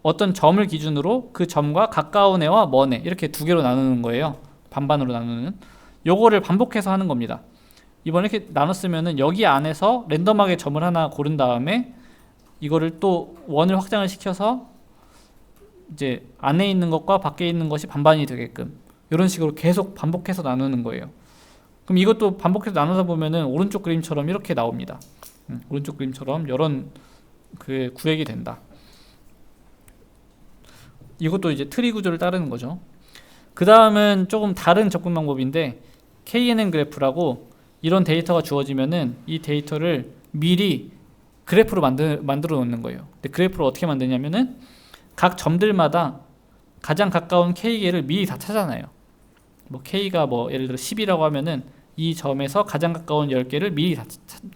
Speaker 1: 어떤 점을 기준으로 그 점과 가까운 애와 먼 애 이렇게 두 개로 나누는 거예요. 반반으로 나누는. 요거를 반복해서 하는 겁니다. 이번에 이렇게 나눴으면은 여기 안에서 랜덤하게 점을 하나 고른 다음에 이거를 또 원을 확장을 시켜서 이제 안에 있는 것과 밖에 있는 것이 반반이 되게끔 이런 식으로 계속 반복해서 나누는 거예요. 그럼 이것도 반복해서 나누다 보면은 오른쪽 그림처럼 이렇게 나옵니다. 오른쪽 그림처럼 이런 그 구획이 된다. 이것도 이제 트리 구조를 따르는 거죠. 그 다음은 조금 다른 접근 방법인데, KNN 그래프라고 이런 데이터가 주어지면은 이 데이터를 미리 그래프로 만들어 놓는 거예요. 근데 그래프를 어떻게 만드냐면은 각 점들마다 가장 가까운 K개를 미리 다 찾아놔요. 뭐 K가 뭐 예를 들어 10이라고 하면은 이 점에서 가장 가까운 10개를 미리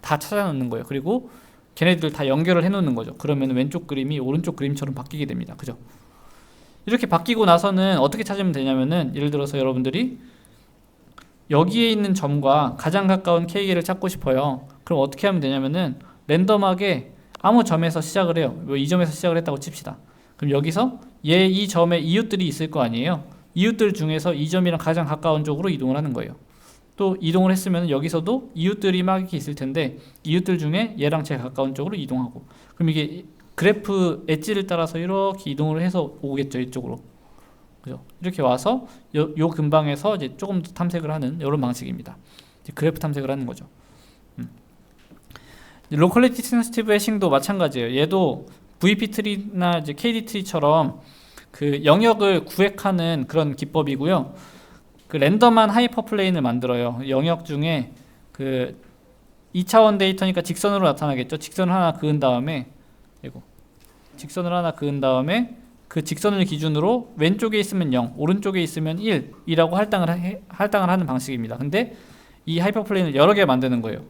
Speaker 1: 다 찾아 놓는 거예요. 그리고 걔네들 다 연결을 해 놓는 거죠. 그러면 왼쪽 그림이 오른쪽 그림처럼 바뀌게 됩니다. 그죠? 이렇게 바뀌고 나서는 어떻게 찾으면 되냐면은 예를 들어서 여러분들이 여기에 있는 점과 가장 가까운 K개를 찾고 싶어요. 그럼 어떻게 하면 되냐면은 랜덤하게 아무 점에서 시작을 해요. 뭐 이 점에서 시작을 했다고 칩시다. 그럼 여기서 이 점에 이웃들이 있을 거 아니에요. 이웃들 중에서 이 점이랑 가장 가까운 쪽으로 이동을 하는 거예요. 또 이동을 했으면 여기서도 이웃들이 막 이렇게 있을 텐데 이웃들 중에 얘랑 제일 가까운 쪽으로 이동하고, 그럼 이게 그래프 엣지를 따라서 이렇게 이동을 해서 오겠죠, 이쪽으로. 그죠? 이렇게 와서 요 근방에서 이제 조금 더 탐색을 하는 이런 방식입니다. 이제 그래프 탐색을 하는 거죠. 로컬리티 센시티브 해싱도 마찬가지예요. 얘도 VP 트리나 이제 KD 트리처럼 그 영역을 구획하는 그런 기법이고요. 그 랜덤한 하이퍼 플레인을 만들어요. 영역 중에 그 2차원 데이터니까 직선으로 나타나겠죠. 직선을 하나 그은 다음에 직선을 하나 그은 다음에 그 직선을 기준으로 왼쪽에 있으면 0, 오른쪽에 있으면 1이라고 할당을 하는 방식입니다. 근데 이 하이퍼플레인을 여러 개 만드는 거예요.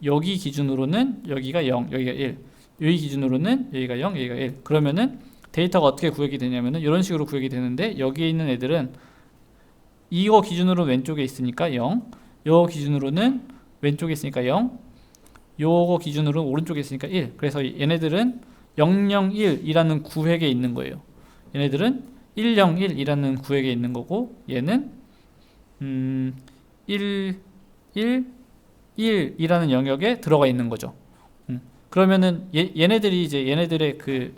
Speaker 1: 여기 기준으로는 여기가 0, 여기가 1, 여기 기준으로는 여기가 0, 여기가 1. 그러면은 데이터가 어떻게 구획이 되냐면은 이런 식으로 구획이 되는데, 여기에 있는 애들은 이거 기준으로 왼쪽에 있으니까 0, 요거 기준으로는 왼쪽에 있으니까 0, 요거 기준으로는 오른쪽에 있으니까 1. 그래서 얘네들은 001이라는 구획에 있는 거예요. 얘네들은 101이라는 구획에 있는 거고, 얘는 111이라는 영역에 들어가 있는 거죠. 그러면은 얘네들이 이제 얘네들의 그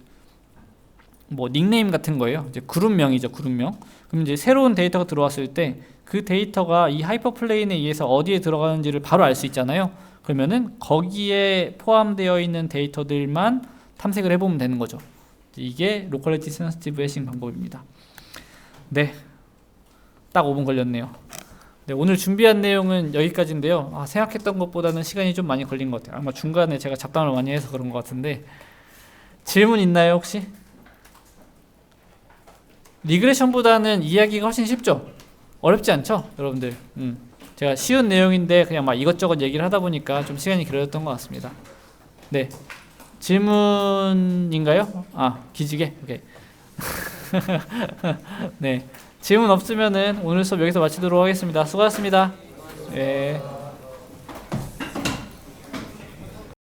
Speaker 1: 뭐 닉네임 같은 거예요. 이제 그룹명이죠, 그룹명. 그럼 이제 새로운 데이터가 들어왔을 때 그 데이터가 이 하이퍼플레인에 의해서 어디에 들어가는지를 바로 알 수 있잖아요. 그러면은 거기에 포함되어 있는 데이터들만 탐색을 해보면 되는 거죠. 이게 로컬리티 센시티브 해싱 방법입니다. 네, 딱 5분 걸렸네요. 네, 오늘 준비한 내용은 여기까지인데요. 생각했던 것보다는 시간이 좀 많이 걸린 것 같아요. 아마 중간에 제가 잡담을 많이 해서 그런 것 같은데, 질문 있나요 혹시? 리그레션보다는 이해하기가 훨씬 쉽죠? 어렵지 않죠 여러분들? 제가 쉬운 내용인데 그냥 막 이것저것 얘기를 하다 보니까 좀 시간이 길어졌던 것 같습니다. 네, 질문인가요? 기지개? 오케이. 네, 질문 없으면은 오늘 수업 여기서 마치도록 하겠습니다. 수고하셨습니다. 네.